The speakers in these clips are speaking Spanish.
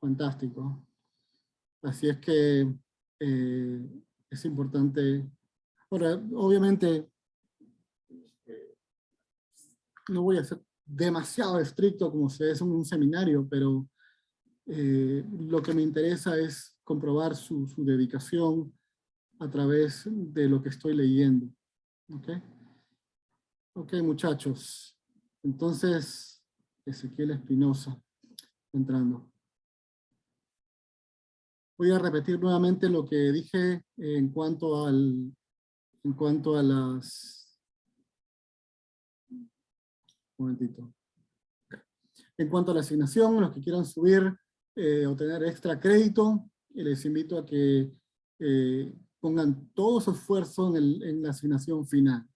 fantástico. Así es que es importante. Ahora, obviamente, no voy a ser demasiado estricto como se es en un seminario, pero lo que me interesa es comprobar su dedicación a través de lo que estoy leyendo. ¿Ok? Ok, muchachos. Entonces, Ezequiel Espinosa, entrando. Voy a repetir nuevamente lo que dije en cuanto a las... Un momentito. En cuanto a la asignación, los que quieran subir o tener extra crédito, les invito a que pongan todo su esfuerzo en la asignación final.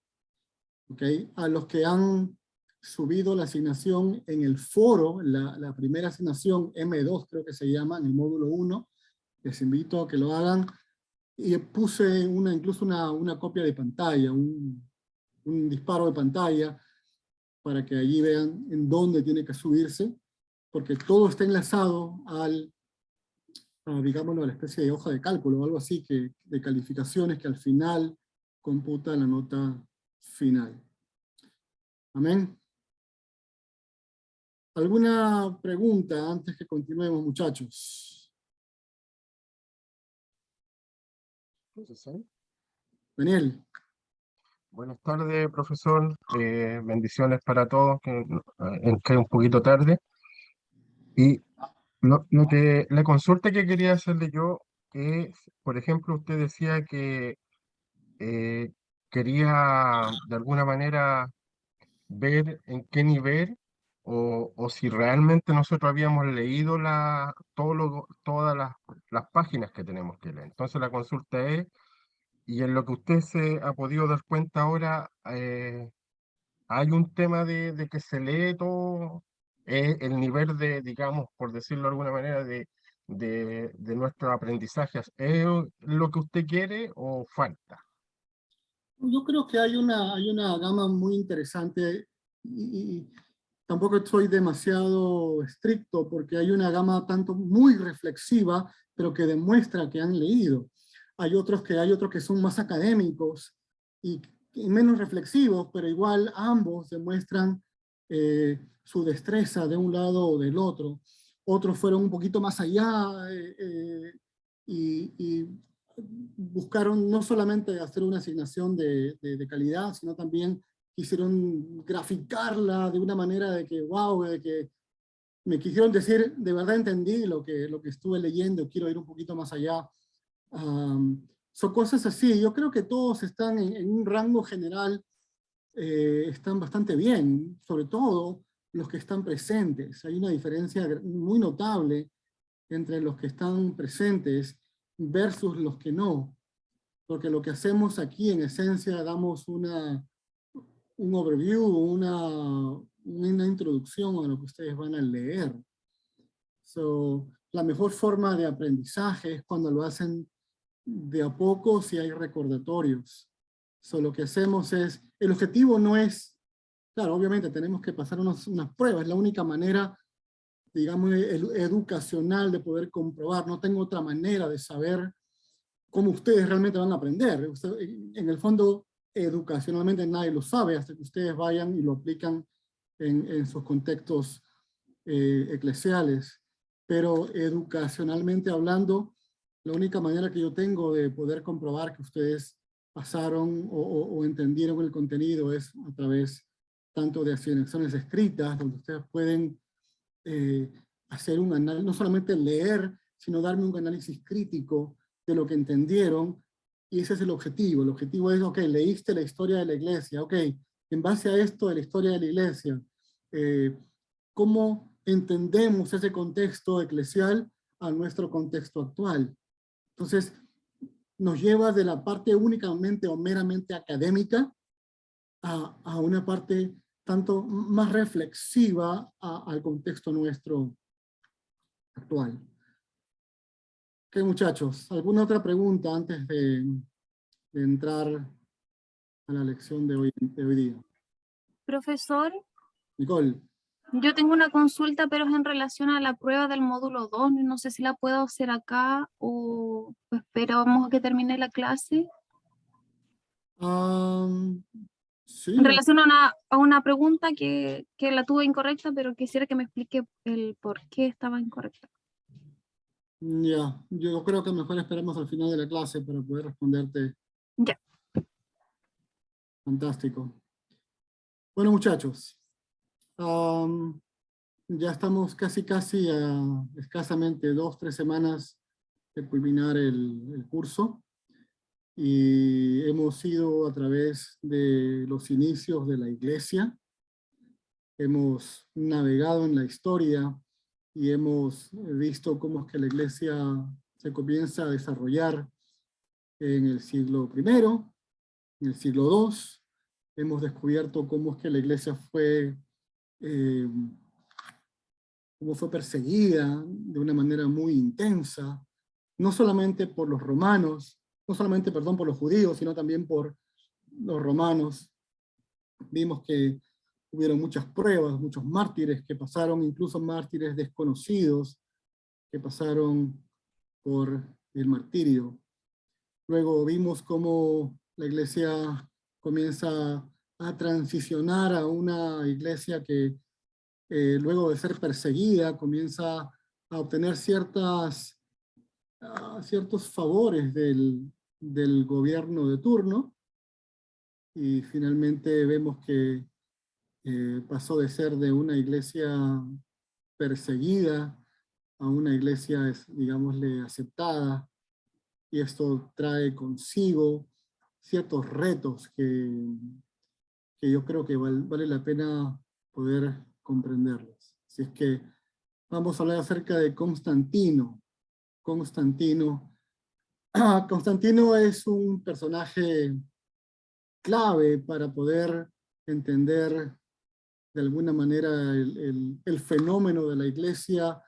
¿Okay? A los que han subido la asignación en el foro, la primera asignación M2 creo que se llama, en el módulo 1, les invito a que lo hagan. Y puse incluso una copia de pantalla, un disparo de pantalla, para que allí vean en dónde tiene que subirse, porque todo está enlazado digámoslo, a la especie de hoja de cálculo o algo así, de calificaciones que al final computa la nota final. Amén. ¿Alguna pregunta antes que continuemos, muchachos? Profesor. Daniel. Buenas tardes, profesor. Bendiciones para todos, que entré un poquito tarde. Y la consulta que quería hacerle yo es, por ejemplo, usted decía que quería de alguna manera ver en qué nivel o si realmente nosotros habíamos leído todas las páginas que tenemos que leer. Entonces la consulta es, y en lo que usted se ha podido dar cuenta ahora, hay un tema de que se lee todo, el nivel de, digamos, por decirlo de alguna manera, de nuestro aprendizaje, ¿es lo que usted quiere o falta? Yo creo que hay una gama muy interesante y tampoco soy demasiado estricto porque hay una gama tanto muy reflexiva, pero que demuestra que han leído. Hay otros que son más académicos y menos reflexivos, pero igual ambos demuestran su destreza de un lado o del otro. Otros fueron un poquito más allá y buscaron no solamente hacer una asignación de calidad, sino también quisieron graficarla de una manera de que, wow, de que me quisieron decir, de verdad entendí lo que estuve leyendo, quiero ir un poquito más allá. Son cosas así. Yo creo que todos están en un rango general, están bastante bien, sobre todo los que están presentes. Hay una diferencia muy notable entre los que están presentes versus los que no. Porque lo que hacemos aquí en esencia damos un overview, una introducción a lo que ustedes van a leer. La mejor forma de aprendizaje es cuando lo hacen de a poco si hay recordatorios. Lo que hacemos es, el objetivo no es, claro, obviamente tenemos que pasar unas pruebas, es la única manera, digamos, educacional de poder comprobar. No tengo otra manera de saber cómo ustedes realmente van a aprender. En el fondo, educacionalmente nadie lo sabe hasta que ustedes vayan y lo aplican en sus contextos eclesiales. Pero educacionalmente hablando, la única manera que yo tengo de poder comprobar que ustedes pasaron o entendieron el contenido es a través tanto de asignaciones escritas, donde ustedes pueden hacer un análisis, no solamente leer, sino darme un análisis crítico de lo que entendieron, y ese es el objetivo. El objetivo es, ok, leíste la historia de la iglesia, ok, en base a esto de la historia de la iglesia, ¿cómo entendemos ese contexto eclesial a nuestro contexto actual? Entonces, nos lleva de la parte únicamente o meramente académica a una parte tanto más reflexiva al contexto nuestro actual. ¿Qué, muchachos? ¿Alguna otra pregunta antes de entrar a la lección de hoy día? Profesor, Nicole. Yo tengo una consulta, pero es en relación a la prueba del módulo 2. No sé si la puedo hacer acá o esperamos a que termine la clase. Sí, En relación a una pregunta que la tuve incorrecta, pero quisiera que me explique el por qué estaba incorrecta. ya, yo creo que mejor esperemos al final de la clase para poder responderte. Ya. Fantástico. Bueno, muchachos, am, ya estamos casi a escasamente 2, 3 semanas de culminar el curso y hemos ido a través de los inicios de la iglesia, hemos navegado en la historia y hemos visto cómo es que la iglesia se comienza a desarrollar en el siglo I, en el siglo II. Hemos descubierto cómo es que la iglesia eh, fue perseguida de una manera muy intensa, no solamente por los romanos, no solamente, perdón, por los judíos, sino también por los romanos. Vimos que hubieron muchas pruebas, muchos mártires que pasaron, incluso mártires desconocidos que pasaron por el martirio. Luego vimos cómo la iglesia comienza a transicionar a una iglesia que luego de ser perseguida comienza a obtener ciertos favores del gobierno de turno, y finalmente vemos que pasó de ser de una iglesia perseguida a una iglesia, digámosle, aceptada, y esto trae consigo ciertos retos que yo creo que vale la pena poder comprenderlos. Así es que vamos a hablar acerca de Constantino. Constantino es un personaje clave para poder entender de alguna manera el fenómeno de la iglesia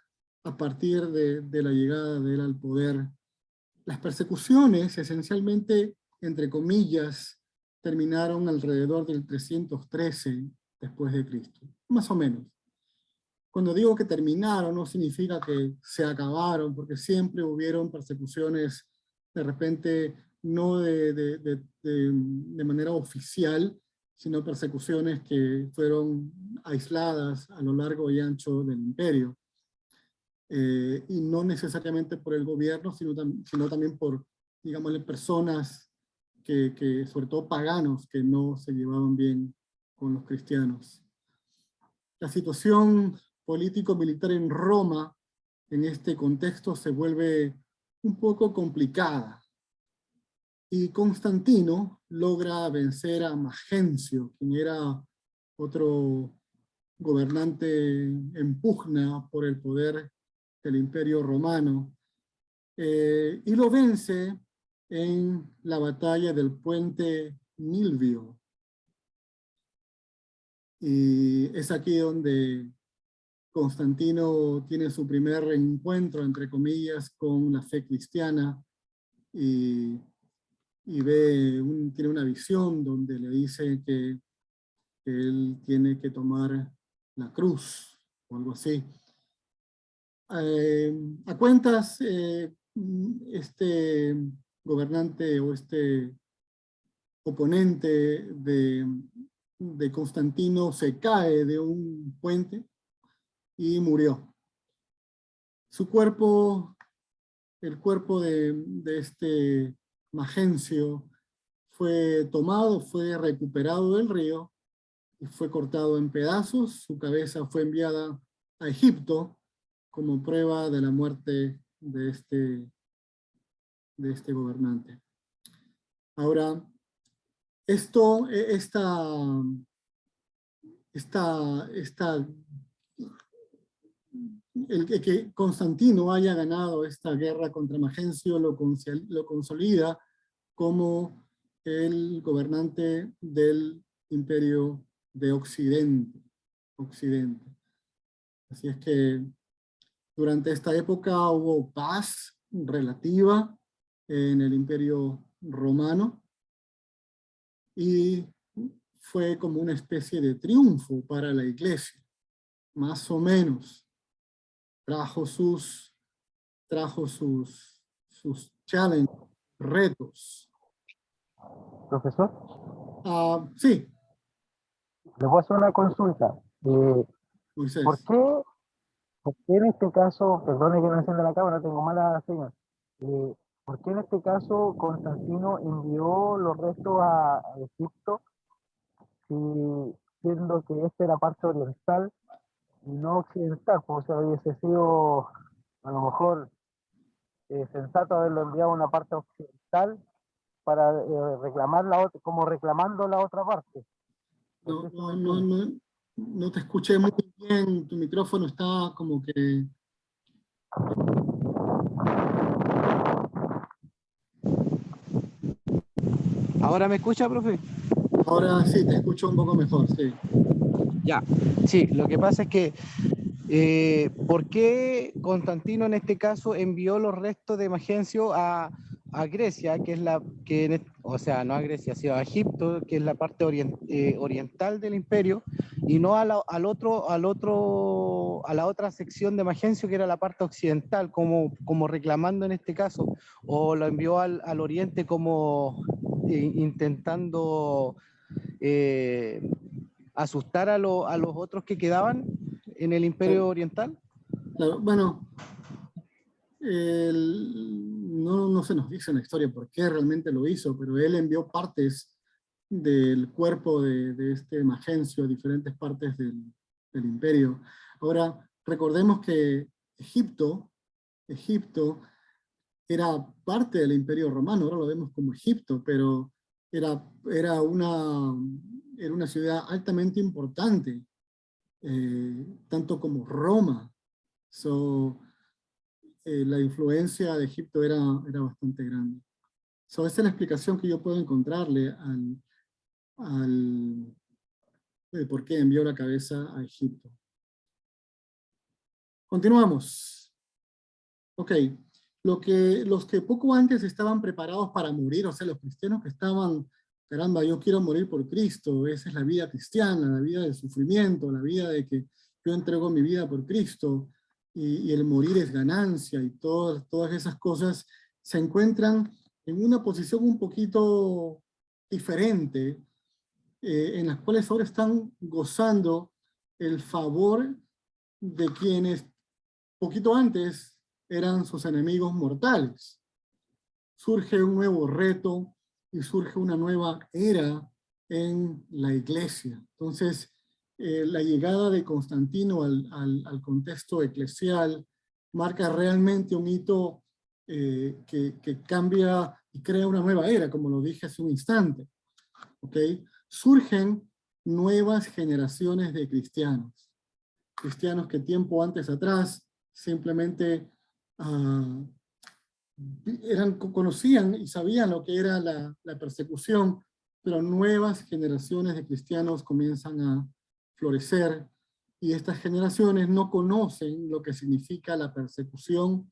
a partir de la llegada de él al poder. Las persecuciones, esencialmente, entre comillas, terminaron alrededor del 313 después de Cristo, más o menos. Cuando digo que terminaron, no significa que se acabaron, porque siempre hubieron persecuciones, de repente, no de manera oficial, sino persecuciones que fueron aisladas a lo largo y ancho del imperio. Y no necesariamente por el gobierno, sino también por, digámosle, personas sobre todo paganos, que no se llevaban bien con los cristianos. La situación político-militar en Roma, en este contexto, se vuelve un poco complicada. Y Constantino logra vencer a Magencio, quien era otro gobernante en pugna por el poder del Imperio Romano, y lo vence en la batalla del puente Milvio. Y es aquí donde Constantino tiene su primer encuentro, entre comillas, con la fe cristiana, y tiene una visión donde le dice que él tiene que tomar la cruz, o algo así. A cuentas, este gobernante o este oponente de Constantino se cae de un puente y murió. Su cuerpo, el cuerpo de este Magencio, fue tomado, fue recuperado del río y fue cortado en pedazos. Su cabeza fue enviada a Egipto como prueba de la muerte de este gobernante. Ahora, esto, el que Constantino haya ganado esta guerra contra Magencio lo consolida como el gobernante del imperio de Occidente. Así es que durante esta época hubo paz relativa en el imperio romano, y fue como una especie de triunfo para la iglesia. más o menos. Trajo sus challenges, retos. Profesor, Sí, le voy a hacer una consulta. Moisés. ¿Por qué en este caso, perdone que no encienda la cámara, tengo mala señal, por qué en este caso Constantino envió los restos a Egipto, siendo que esta era parte oriental y no occidental? Pues, o sea, hubiese sido a lo mejor sensato haberlo enviado a una parte occidental para reclamar la otra, como reclamando la otra parte. No te escuché muy bien, tu micrófono está como que... ¿Ahora me escucha, profe? Ahora sí, te escucho un poco mejor, sí. Ya, sí, lo que pasa es que ¿por qué Constantino en este caso envió los restos de Magencio a Grecia, que es o sea, no a Grecia, sino a Egipto, que es la parte oriental del imperio, y no a la otra sección de Magencio, que era la parte occidental, como reclamando en este caso, o lo envió al oriente como intentando asustar a los otros que quedaban en el Imperio Oriental? Claro, bueno, no se nos dice en la historia por qué realmente lo hizo, pero él envió partes del cuerpo de este Magencio a diferentes partes del imperio. Ahora, recordemos que Egipto era parte del Imperio Romano, ahora lo vemos como Egipto, pero era una ciudad altamente importante, tanto como Roma. La influencia de Egipto era bastante grande. Esa es la explicación que yo puedo encontrarle de por qué envió la cabeza a Egipto. Continuamos. Ok. Los que poco antes estaban preparados para morir, o sea, los cristianos que estaban, caramba, yo quiero morir por Cristo, esa es la vida cristiana, la vida del sufrimiento, la vida de que yo entrego mi vida por Cristo, y el morir es ganancia, y todas esas cosas se encuentran en una posición un poquito diferente, en las cuales ahora están gozando el favor de quienes poquito antes eran sus enemigos mortales. Surge un nuevo reto y surge una nueva era en la iglesia. Entonces, la llegada de Constantino al contexto eclesial marca realmente un hito que cambia y crea una nueva era, como lo dije hace un instante. ¿Okay? Surgen nuevas generaciones de cristianos. Cristianos que tiempo antes atrás simplemente conocían y sabían lo que era la persecución, pero nuevas generaciones de cristianos comienzan a florecer, y estas generaciones no conocen lo que significa la persecución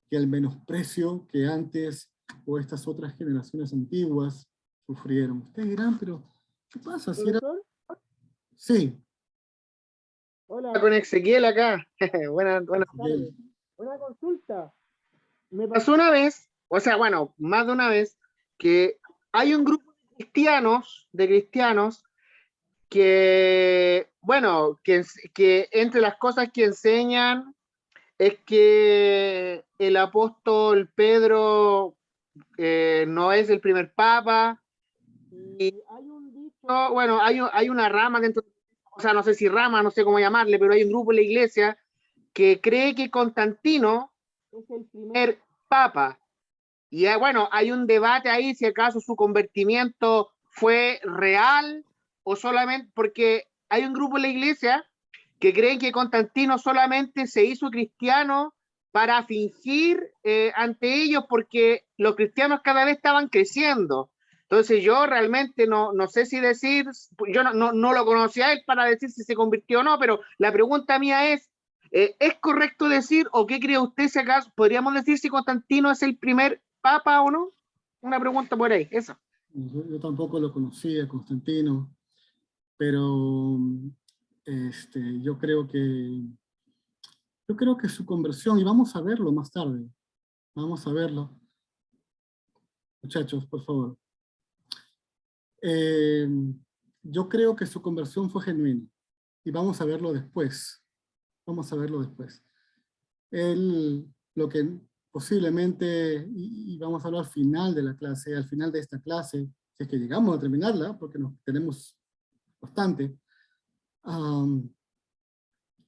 y el menosprecio que antes o estas otras generaciones antiguas sufrieron. Ustedes dirán, pero ¿qué pasa? Si era... Sí. Hola, con Ezequiel acá. Buenas tardes. Una consulta. Me pasó una vez, o sea, bueno, más de una vez, que hay un grupo de cristianos que, bueno, que entre las cosas que enseñan es que el apóstol Pedro no es el primer papa, y hay un dicho, bueno, hay una rama dentro, o sea, no sé si rama, no sé cómo llamarle, pero hay un grupo en la iglesia que cree que Constantino es el primer papa. Y bueno, hay un debate ahí si acaso su convertimiento fue real o solamente, porque hay un grupo en la iglesia que creen que Constantino solamente se hizo cristiano para fingir ante ellos, porque los cristianos cada vez estaban creciendo. Entonces yo realmente no sé si decir, yo no lo conocía a él para decir si se convirtió o no, pero la pregunta mía ¿es correcto decir, o qué cree usted si acaso podríamos decir si Constantino es el primer papa o no? Una pregunta por ahí, esa. Yo tampoco lo conocía, Constantino, pero yo creo que su conversión, y vamos a verlo más tarde, vamos a verlo. Muchachos, por favor. Yo creo que su conversión fue genuina, y vamos a verlo después. Vamos a verlo después. Él, lo que posiblemente, y vamos a hablar al final de la clase, al final de esta clase, si es que llegamos a terminarla, porque nos tenemos bastante,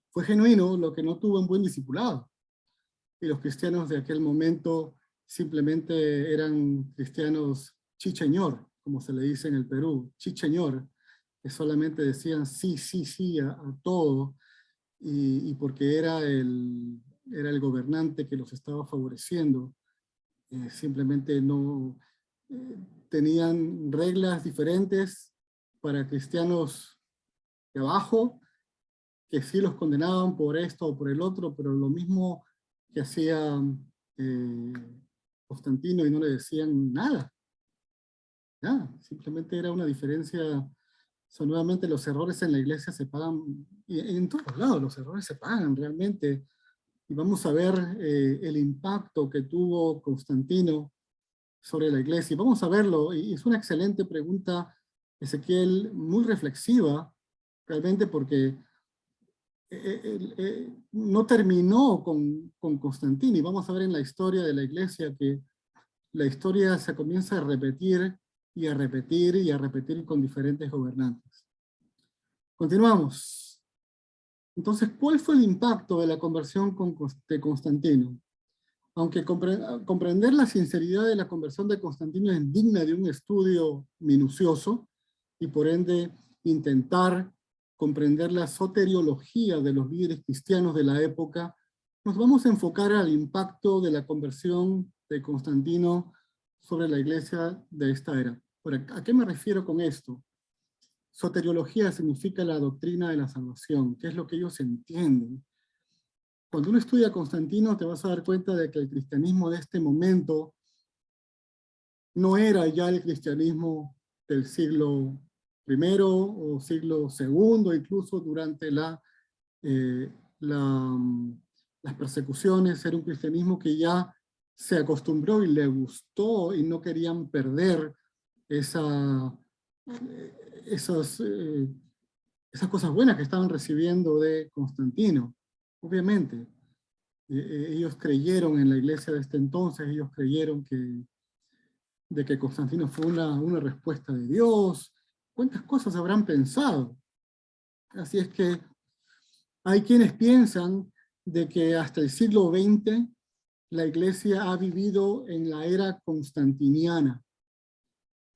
fue genuino, lo que no tuvo un buen discipulado. Y los cristianos de aquel momento simplemente eran cristianos chicheñor, como se le dice en el Perú, chicheñor, que solamente decían sí, sí, sí a todo, y porque era el gobernante que los estaba favoreciendo, simplemente no tenían reglas diferentes para cristianos de abajo, que sí los condenaban por esto o por el otro, pero lo mismo que hacía Constantino, y no le decían nada. Nada, simplemente era una diferencia. So, nuevamente los errores en la iglesia se pagan, y en todos lados los errores se pagan realmente. Y vamos a ver el impacto que tuvo Constantino sobre la iglesia. Y vamos a verlo, y es una excelente pregunta, Ezequiel, muy reflexiva, realmente, porque no terminó con Constantino, y vamos a ver en la historia de la iglesia que la historia se comienza a repetir y a repetir y a repetir con diferentes gobernantes. Continuamos. Entonces, ¿cuál fue el impacto de la conversión de Constantino? Aunque comprender la sinceridad de la conversión de Constantino es digna de un estudio minucioso, y por ende intentar comprender la soteriología de los líderes cristianos de la época, nos vamos a enfocar al impacto de la conversión de Constantino sobre la iglesia de esta era. Ahora, ¿a qué me refiero con esto? Soteriología significa la doctrina de la salvación, que es lo que ellos entienden. Cuando uno estudia a Constantino, te vas a dar cuenta de que el cristianismo de este momento no era ya el cristianismo del siglo I o siglo II, incluso durante las persecuciones. Era un cristianismo que ya se acostumbró y le gustó, y no querían perder esas cosas buenas que estaban recibiendo de Constantino. Obviamente, ellos creyeron en la iglesia de este entonces, ellos creyeron de que Constantino fue una respuesta de Dios. ¿Cuántas cosas habrán pensado? Así es que hay quienes piensan de que hasta el siglo XX la iglesia ha vivido en la era constantiniana,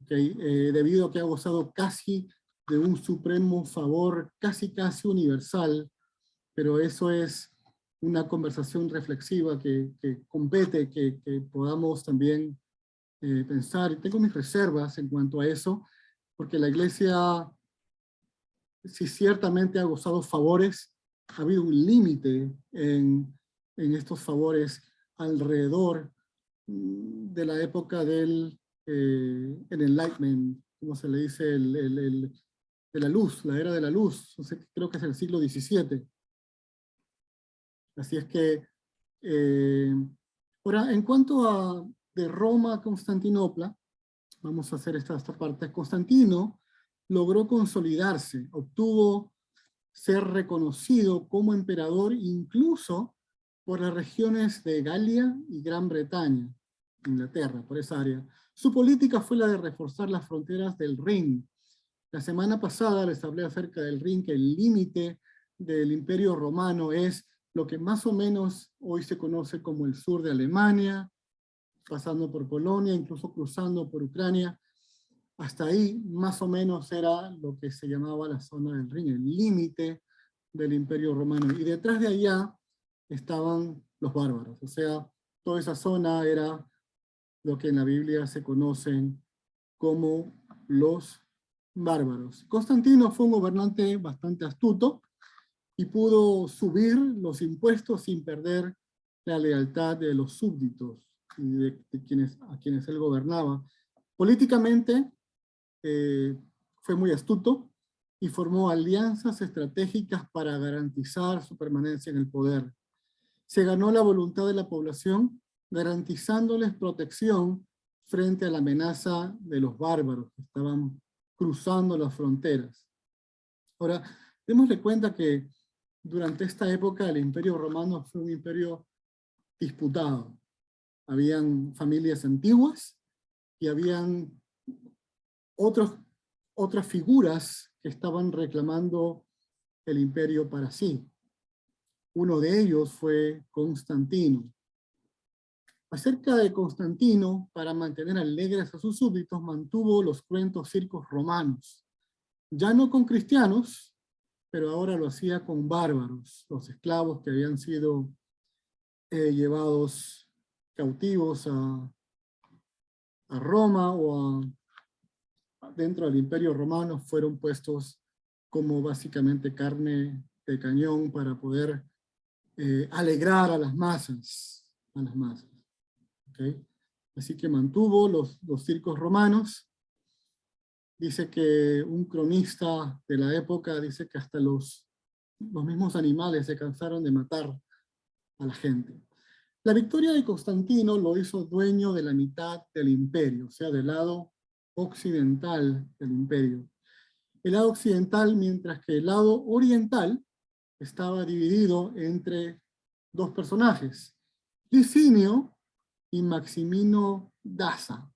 ¿okay? Debido a que ha gozado casi de un supremo favor, casi universal, pero eso es una conversación reflexiva que compete, que podamos también pensar, y tengo mis reservas en cuanto a eso, porque la iglesia, si ciertamente ha gozado favores, ha habido un límite en estos favores alrededor de la época del Enlightenment, como se le dice, de la luz, la era de la luz. Entonces, creo que es el siglo XVII. Así es que, ahora, en cuanto a de Roma a Constantinopla, vamos a hacer esta parte. Constantino logró consolidarse, obtuvo ser reconocido como emperador incluso por las regiones de Galia y Gran Bretaña, Inglaterra, por esa área. Su política fue la de reforzar las fronteras del Rin. La semana pasada les hablé acerca del Rin, que el límite del Imperio Romano es lo que más o menos hoy se conoce como el sur de Alemania, pasando por Polonia, incluso cruzando por Ucrania. Hasta ahí más o menos era lo que se llamaba la zona del Rin, el límite del Imperio Romano. Y detrás de allá estaban los bárbaros. O sea, toda esa zona era lo que en la Biblia se conocen como los bárbaros. Constantino fue un gobernante bastante astuto y pudo subir los impuestos sin perder la lealtad de los súbditos y de a quienes él gobernaba. Políticamente fue muy astuto, y formó alianzas estratégicas para garantizar su permanencia en el poder. Se ganó la voluntad de la población, garantizándoles protección frente a la amenaza de los bárbaros que estaban cruzando las fronteras. Ahora, démosle cuenta que durante esta época el Imperio Romano fue un imperio disputado. Habían familias antiguas y habían otras figuras que estaban reclamando el imperio para sí. Uno de ellos fue Constantino. Acerca de Constantino, para mantener alegres a sus súbditos, mantuvo los cruentos circos romanos. Ya no con cristianos, pero ahora lo hacía con bárbaros, los esclavos que habían sido llevados cautivos a Roma o dentro del Imperio Romano, fueron puestos como básicamente carne de cañón para poder alegrar a las masas. ¿Okay? Así que mantuvo los circos romanos. Dice que un cronista de la época dice que hasta los mismos animales se cansaron de matar a la gente. La victoria de Constantino lo hizo dueño de la mitad del imperio, o sea, del lado occidental del imperio. El lado occidental, mientras que el lado oriental estaba dividido entre dos personajes, Licinio y Maximino Daza.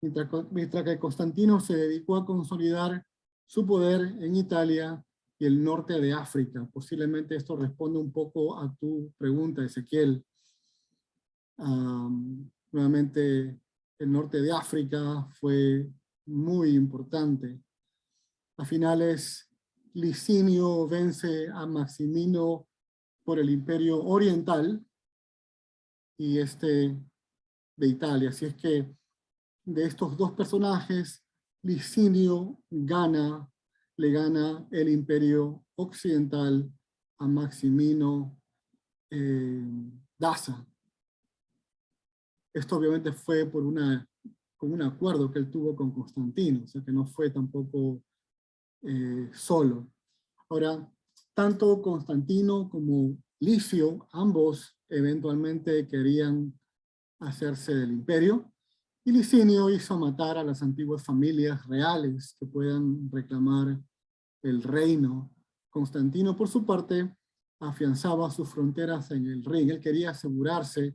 Mientras que Constantino se dedicó a consolidar su poder en Italia y el norte de África. Posiblemente esto responde un poco a tu pregunta, Ezequiel. Nuevamente, el norte de África fue muy importante. A finales, Licinio vence a Maximino por el Imperio Oriental y de Italia. Así es que de estos dos personajes, Licinio le gana el Imperio Occidental a Maximino Daza. Esto obviamente fue por un acuerdo que él tuvo con Constantino, o sea que no fue tampoco solo. Ahora, tanto Constantino como Licio, ambos eventualmente querían hacerse del imperio, y Licinio hizo matar a las antiguas familias reales que puedan reclamar el reino. Constantino, por su parte, afianzaba sus fronteras en el Rin. Él quería asegurarse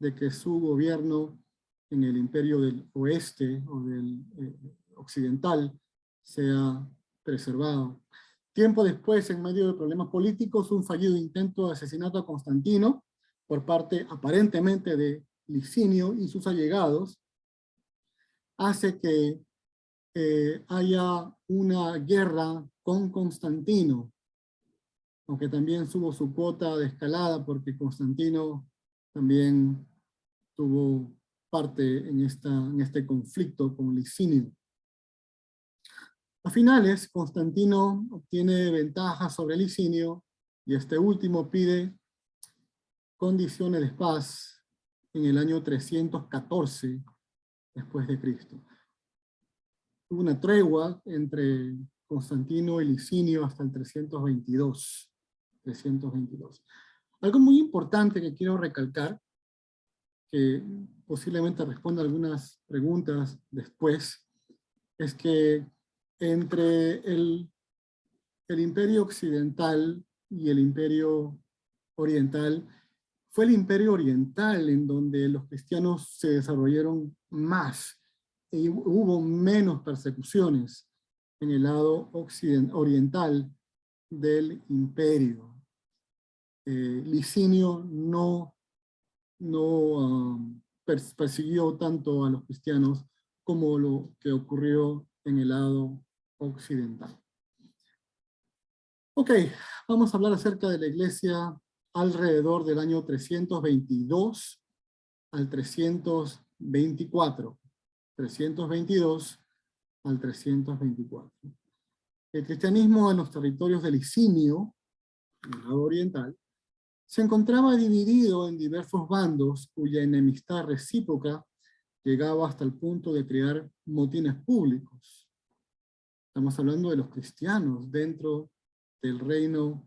de que su gobierno en el imperio del oeste o del occidental sea preservado. Tiempo después, en medio de problemas políticos, un fallido intento de asesinato a Constantino por parte aparentemente de Licinio y sus allegados hace que haya una guerra con Constantino, aunque también tuvo su cuota de escalada porque Constantino también tuvo parte en este conflicto con Licinio. A finales, Constantino obtiene ventajas sobre Licinio y este último pide condiciones de paz en el año 314 después de Cristo. Hubo una tregua entre Constantino y Licinio hasta el 322. Algo muy importante que quiero recalcar, que posiblemente responda a algunas preguntas después, es que entre el imperio occidental y el imperio oriental, fue el imperio oriental en donde los cristianos se desarrollaron más y hubo menos persecuciones en el lado oriental del imperio. Licinio no persiguió tanto a los cristianos como lo que ocurrió en el lado occidental. Ok, vamos a hablar acerca de la iglesia alrededor del año 322 al 324. 322 al 324. El cristianismo en los territorios de Licinio, en el lado oriental, se encontraba dividido en diversos bandos cuya enemistad recíproca llegaba hasta el punto de crear motines públicos. Estamos hablando de los cristianos dentro del reino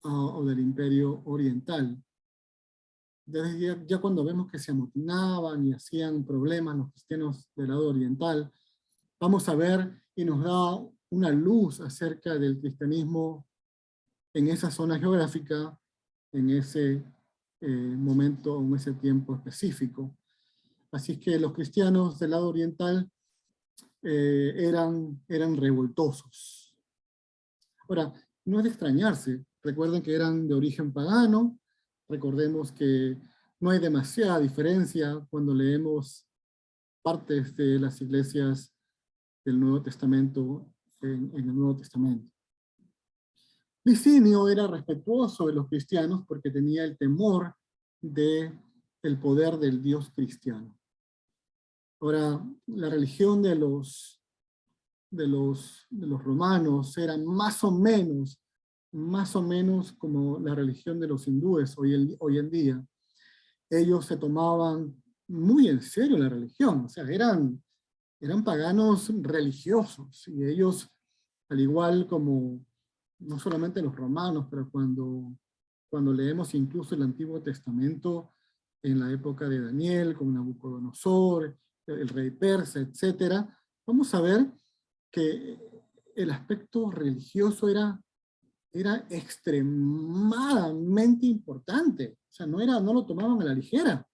o del imperio oriental. Desde ya cuando vemos que se amotinaban y hacían problemas los cristianos del lado oriental, vamos a ver y nos da una luz acerca del cristianismo en esa zona geográfica, en ese momento, en ese tiempo específico. Así que los cristianos del lado oriental eran revoltosos. Ahora, no es de extrañarse, recuerden que eran de origen pagano, recordemos que no hay demasiada diferencia cuando leemos partes de las iglesias del Nuevo Testamento en el Nuevo Testamento. Licinio era respetuoso de los cristianos porque tenía el temor del poder del Dios cristiano. Ahora, la religión de los romanos era más o menos como la religión de los hindúes hoy en día. Ellos se tomaban muy en serio la religión, o sea, eran paganos religiosos, y ellos, al igual como, no solamente los romanos, pero cuando leemos incluso el Antiguo Testamento, en la época de Daniel, con Nabucodonosor, el rey persa, etc., vamos a ver que el aspecto religioso era extremadamente importante. O sea, no lo tomaban a la ligera.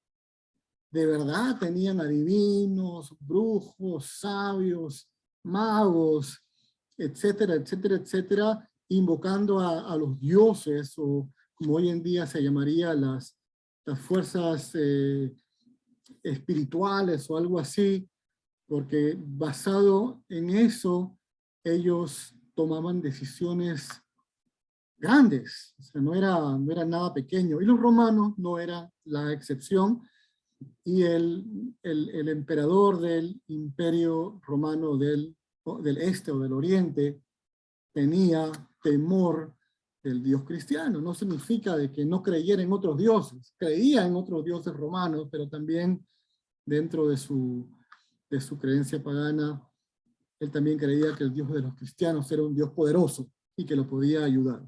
De verdad tenían adivinos, brujos, sabios, magos, etcétera, etcétera, etcétera, invocando a los dioses, o como hoy en día se llamaría las fuerzas espirituales o algo así, porque basado en eso, ellos tomaban decisiones grandes, o sea, no era nada pequeño, y los romanos no eran la excepción, y el emperador del imperio romano del este o del oriente tenía temor del Dios cristiano. No significa de que no creyera en otros dioses, creía en otros dioses romanos, pero también dentro de su creencia pagana, él también creía que el Dios de los cristianos era un Dios poderoso y que lo podía ayudar.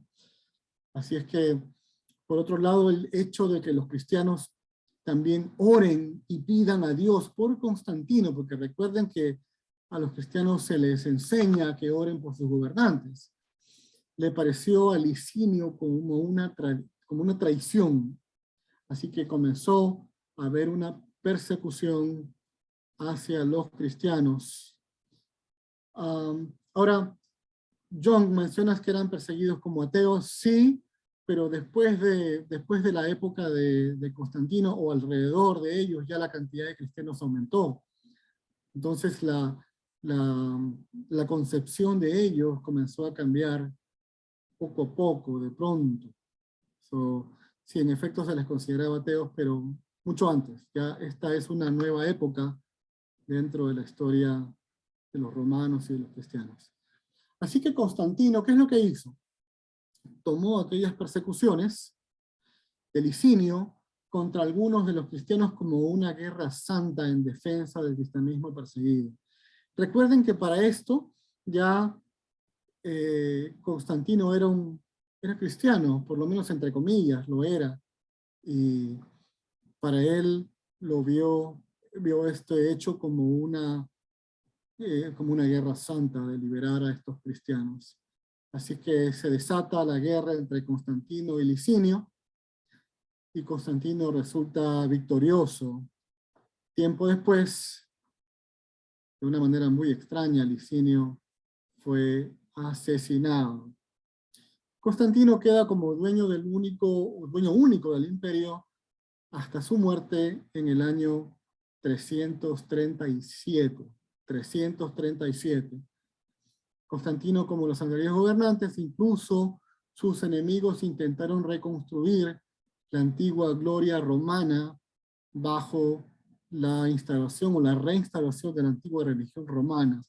Así es que, por otro lado, el hecho de que los cristianos también oren y pidan a Dios por Constantino, porque recuerden que a los cristianos se les enseña que oren por sus gobernantes, le pareció a Licinio como una traición. Así que comenzó a haber una persecución hacia los cristianos. Ahora, John, mencionas que eran perseguidos como ateos, sí, pero después de la época de Constantino, o alrededor de ellos, ya la cantidad de cristianos aumentó. Entonces la concepción de ellos comenzó a cambiar poco a poco, de pronto. Sí, en efecto se les consideraba ateos, pero mucho antes. Ya esta es una nueva época dentro de la historia de los romanos y de los cristianos. Así que Constantino, ¿qué es lo que hizo? Tomó aquellas persecuciones de Licinio contra algunos de los cristianos como una guerra santa en defensa del cristianismo perseguido. Recuerden que para esto ya Constantino era cristiano, por lo menos entre comillas, lo era. Y para él lo vio este hecho como una guerra santa de liberar a estos cristianos. Así que se desata la guerra entre Constantino y Licinio, y Constantino resulta victorioso. Tiempo después, de una manera muy extraña, Licinio fue asesinado. Constantino queda como dueño único del imperio hasta su muerte en el año 337. Constantino, como los anteriores gobernantes, incluso sus enemigos intentaron reconstruir la antigua gloria romana bajo la instalación o la reinstalación de la antigua religión romana.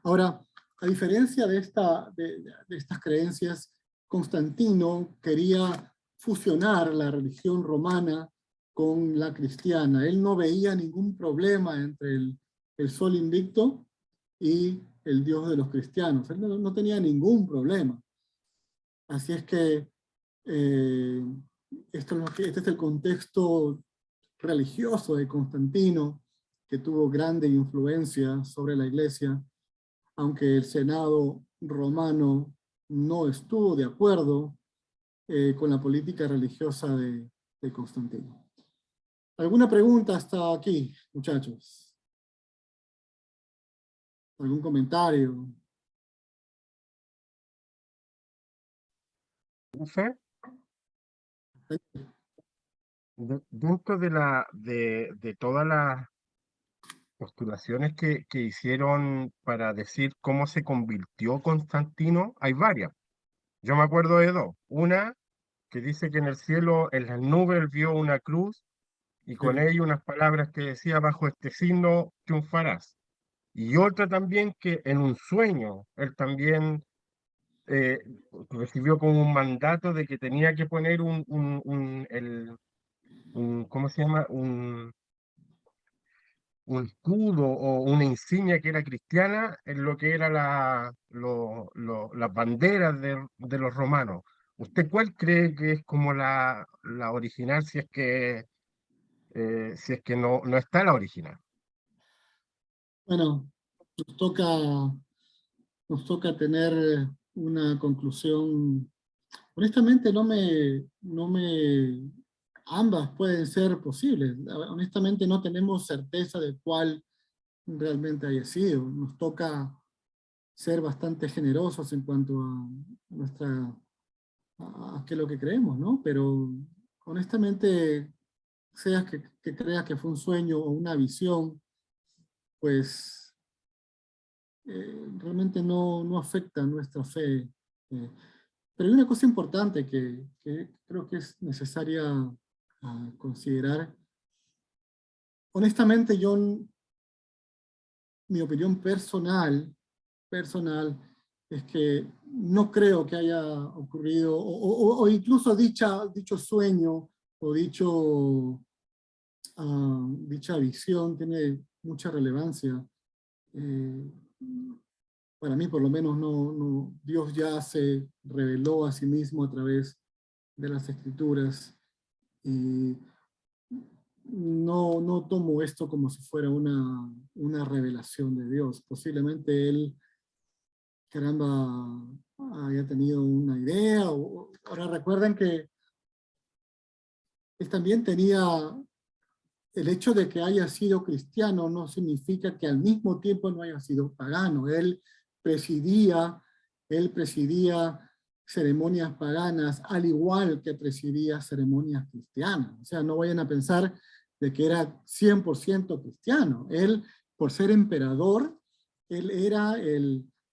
Ahora, a diferencia de estas creencias, Constantino quería fusionar la religión romana con la cristiana. Él no veía ningún problema entre el sol invicto y el Dios de los cristianos. Él no tenía ningún problema. Así es que este es el contexto religioso de Constantino, que tuvo grande influencia sobre la iglesia, aunque el Senado romano no estuvo de acuerdo con la política religiosa de Constantino. ¿Alguna pregunta hasta aquí, muchachos? ¿Algún comentario? Profe, dentro de todas las postulaciones que hicieron para decir cómo se convirtió Constantino, hay varias. Yo me acuerdo de dos. Una que dice que en el cielo, en las nubes, él vio una cruz y con Sí. ello unas palabras que decía: bajo este signo triunfarás. Y otra también que en un sueño, él también eh, recibió como un mandato de que tenía que poner ¿cómo se llama? Un escudo o una insignia que era cristiana en lo que era las banderas de los romanos. ¿Usted cuál cree que es como la original, si es que no está la original? Bueno, nos toca tener una conclusión. Honestamente, ambas pueden ser posibles. Honestamente, no tenemos certeza de cuál realmente haya sido. Nos toca ser bastante generosos en cuanto a a qué es lo que creemos, ¿no? Pero honestamente, seas que creas que fue un sueño o una visión, pues realmente no afecta nuestra fe. Pero hay una cosa importante que creo que es necesaria considerar. Honestamente, mi opinión personal es que no creo que haya ocurrido, o incluso dicho sueño o dicha visión tiene mucha relevancia. Eh, para mí, por lo menos, Dios ya se reveló a sí mismo a través de las Escrituras, y no tomo esto como si fuera una revelación de Dios. Posiblemente Él, caramba, haya tenido una idea. Ahora recuerden que Él también tenía, el hecho de que haya sido cristiano no significa que al mismo tiempo no haya sido pagano. Presidía, él presidía ceremonias paganas, al igual que presidía ceremonias cristianas. O sea, no vayan a pensar de que era 100% cristiano. Él, por ser emperador, él era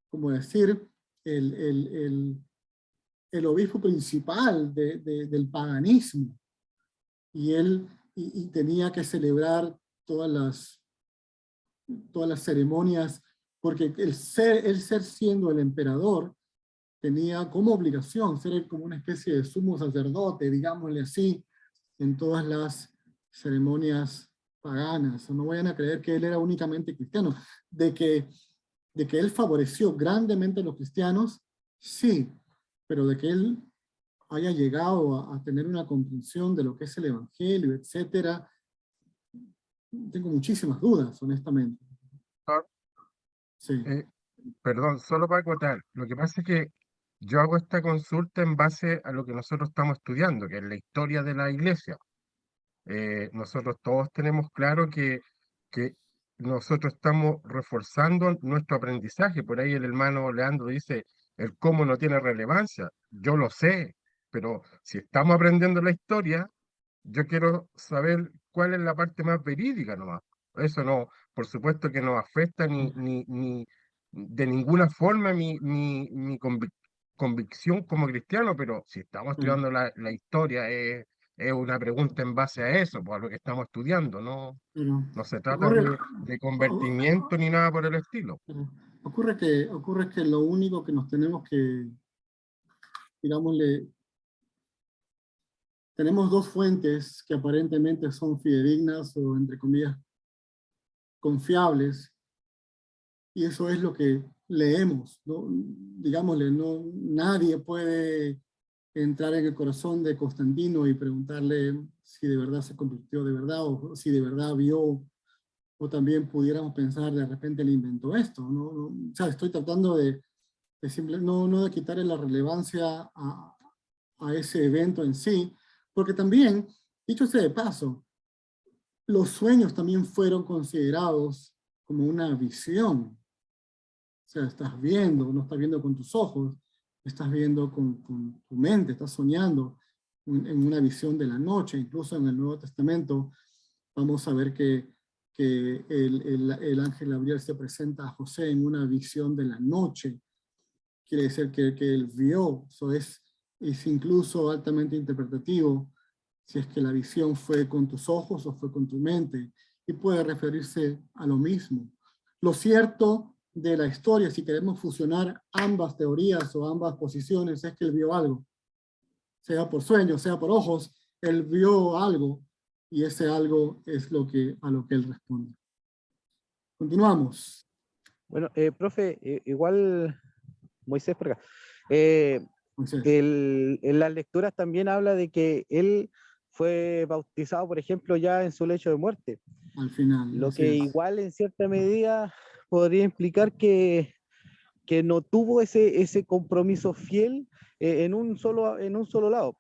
como decir, el, el, el, el obispo principal del paganismo. Y él y tenía que celebrar todas las ceremonias, porque él ser siendo el emperador, tenía como obligación ser como una especie de sumo sacerdote, digámosle así, en todas las ceremonias paganas. No vayan a creer que él era únicamente cristiano. De que él favoreció grandemente a los cristianos, sí, pero de que él haya llegado a tener una comprensión de lo que es el evangelio, etcétera, tengo muchísimas dudas, honestamente. Ah, Sí. Perdón, solo para acotar, lo que pasa es que yo hago esta consulta en base a lo que nosotros estamos estudiando, que es la historia de la iglesia. Nosotros todos tenemos claro que nosotros estamos reforzando nuestro aprendizaje. Por ahí el hermano Leandro dice, el cómo no tiene relevancia. Yo lo sé, pero si estamos aprendiendo la historia, yo quiero saber cuál es la parte más verídica nomás. Eso no, por supuesto que no afecta ni de ninguna forma mi convicción como cristiano, pero si estamos Bueno, estudiando la historia, es una pregunta en base a eso, pues, a lo que estamos estudiando, pero no se trata ocurre, de convertimiento ni nada por el estilo. ocurre que lo único que nos tenemos que, digámosle, tenemos dos fuentes que aparentemente son fidedignas o, entre comillas, confiables, Y eso es lo que leemos, ¿no? Digámosle, no, nadie puede entrar en el corazón de Constantino y preguntarle si de verdad se convirtió de verdad o si de verdad vio, o también pudiéramos pensar de repente le inventó esto, ¿no? O sea, estoy tratando de no de quitarle la relevancia a ese evento en sí, porque también, dicho sea de paso, los sueños también fueron considerados como una visión. O sea, estás viendo, no estás viendo con tus ojos, estás viendo con tu mente, estás soñando en una visión de la noche. Incluso en el Nuevo Testamento vamos a ver que el ángel Gabriel se presenta a José en una visión de la noche. Quiere decir que él vio, eso es incluso altamente interpretativo, si es que la visión fue con tus ojos o fue con tu mente, y puede referirse a lo mismo. Lo cierto de la historia, si queremos fusionar ambas teorías o ambas posiciones, es que él vio algo, sea por sueños, sea por ojos, él vio algo, y ese algo es a lo que él responde. Continuamos. Bueno, profe, igual Moisés por acá. Entonces, En las lecturas también habla de que él fue bautizado, por ejemplo, ya en su lecho de muerte. al final. Lo así que es. igual en cierta medida podría implicar que no tuvo ese compromiso fiel en un solo lado.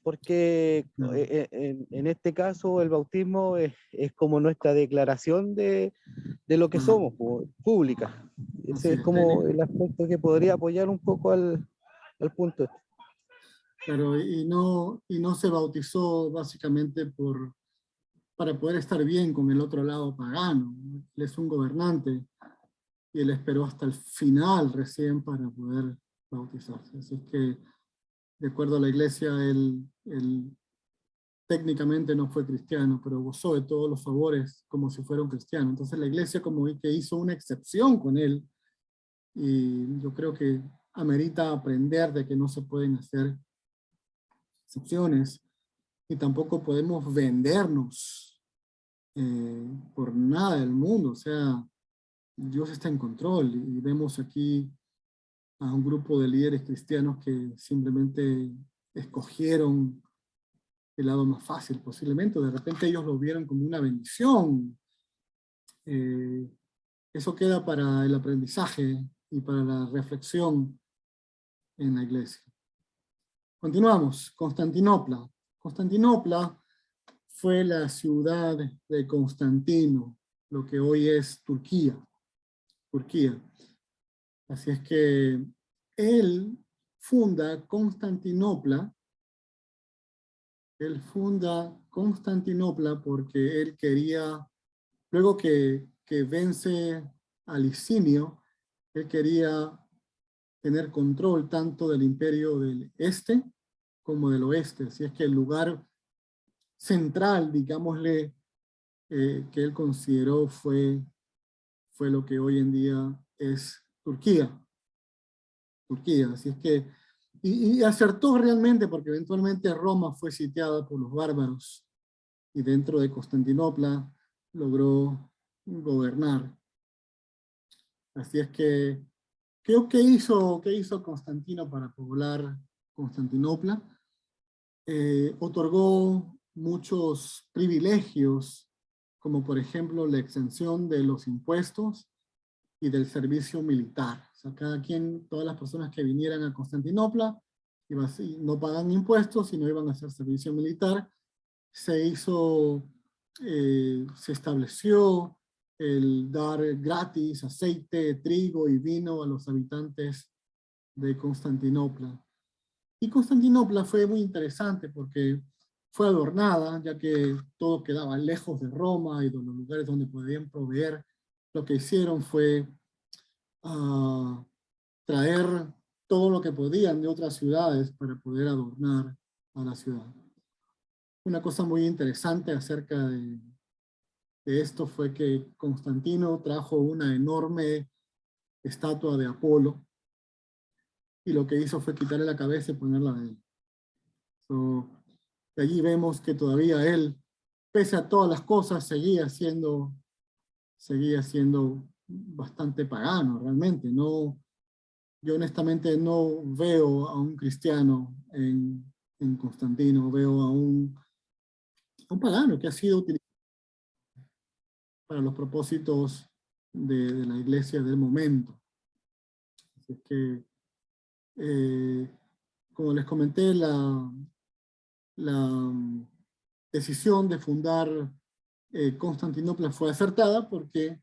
Porque Claro. en este caso el bautismo es como nuestra declaración de lo que Claro. somos, pública. Así Ese es es, como el aspecto que podría apoyar un poco al punto. Claro, y no se bautizó básicamente para poder estar bien con el otro lado pagano. Él es un gobernante y él esperó hasta el final recién para poder bautizarse. Así es que, de acuerdo a la iglesia, él técnicamente no fue cristiano, pero gozó de todos los favores como si fuera un cristiano. Entonces la iglesia como que hizo una excepción con él, y yo creo que amerita aprender de que no se pueden hacer excepciones, y tampoco podemos vendernos por nada del mundo. O sea, Dios está en control, y vemos aquí a un grupo de líderes cristianos que simplemente escogieron el lado más fácil posiblemente. De repente ellos lo vieron como una bendición. Eso queda para el aprendizaje y para la reflexión en la iglesia. Continuamos. Constantinopla. Constantinopla fue la ciudad de Constantino, lo que hoy es Turquía. Así es que él funda Constantinopla. Él funda Constantinopla porque él quería, luego que vence a Licinio, él quería tener control tanto del imperio del este como del oeste. Así es que el lugar central, digámosle, que él consideró fue lo que hoy en día es Turquía. Así es que, y acertó realmente, porque eventualmente Roma fue sitiada por los bárbaros, y dentro de Constantinopla logró gobernar. Así es que, ¿qué hizo Constantino para poblar Constantinopla? Otorgó muchos privilegios, como por ejemplo la exención de los impuestos y del servicio militar. O sea, todas las personas que vinieran a Constantinopla no pagan impuestos y no iban a hacer servicio militar. Se estableció el dar gratis aceite, trigo y vino a los habitantes de Constantinopla. Y Constantinopla fue muy interesante porque fue adornada, ya que todo quedaba lejos de Roma y de los lugares donde podían proveer. Lo que hicieron fue traer todo lo que podían de otras ciudades para poder adornar a la ciudad. Una cosa muy interesante acerca de esto fue que Constantino trajo una enorme estatua de Apolo, y lo que hizo fue quitarle la cabeza y ponerla de él. De allí vemos que todavía él, pese a todas las cosas, seguía siendo bastante pagano realmente. No, yo honestamente no veo a un cristiano en Constantino, veo a un pagano que ha sido utilizado para los propósitos de la iglesia del momento. Así es que, como les comenté, la decisión de fundar Constantinopla fue acertada porque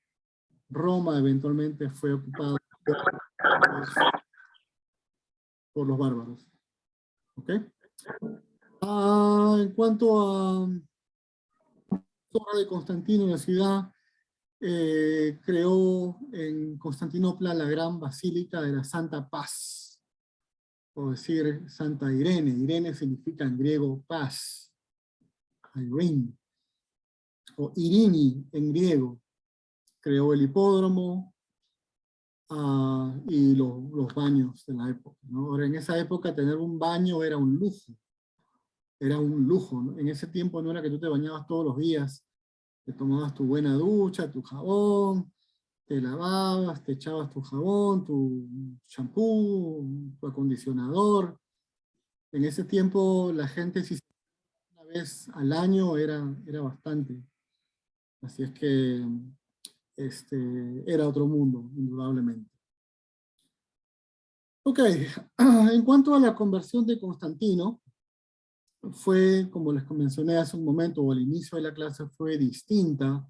Roma eventualmente fue ocupada por los bárbaros. ¿Ok? En cuanto a zona de Constantino, la ciudad creó en Constantinopla la gran basílica de la Santa Paz, o decir Santa Irene. Irene significa en griego paz, Irene, o Irini en griego. Creó el hipódromo y los baños de la época, ¿no? Ahora, en esa época tener un baño era un lujo. Era un lujo, ¿no? En ese tiempo no era que tú te bañabas todos los días, te tomabas tu buena ducha, tu jabón, te lavabas, te echabas tu jabón, tu champú, tu acondicionador. En ese tiempo la gente, si una vez al año, era bastante. Así es que era otro mundo, indudablemente. Ok, en cuanto a la conversión de Constantino, fue, como les mencioné hace un momento, o al inicio de la clase, fue distinta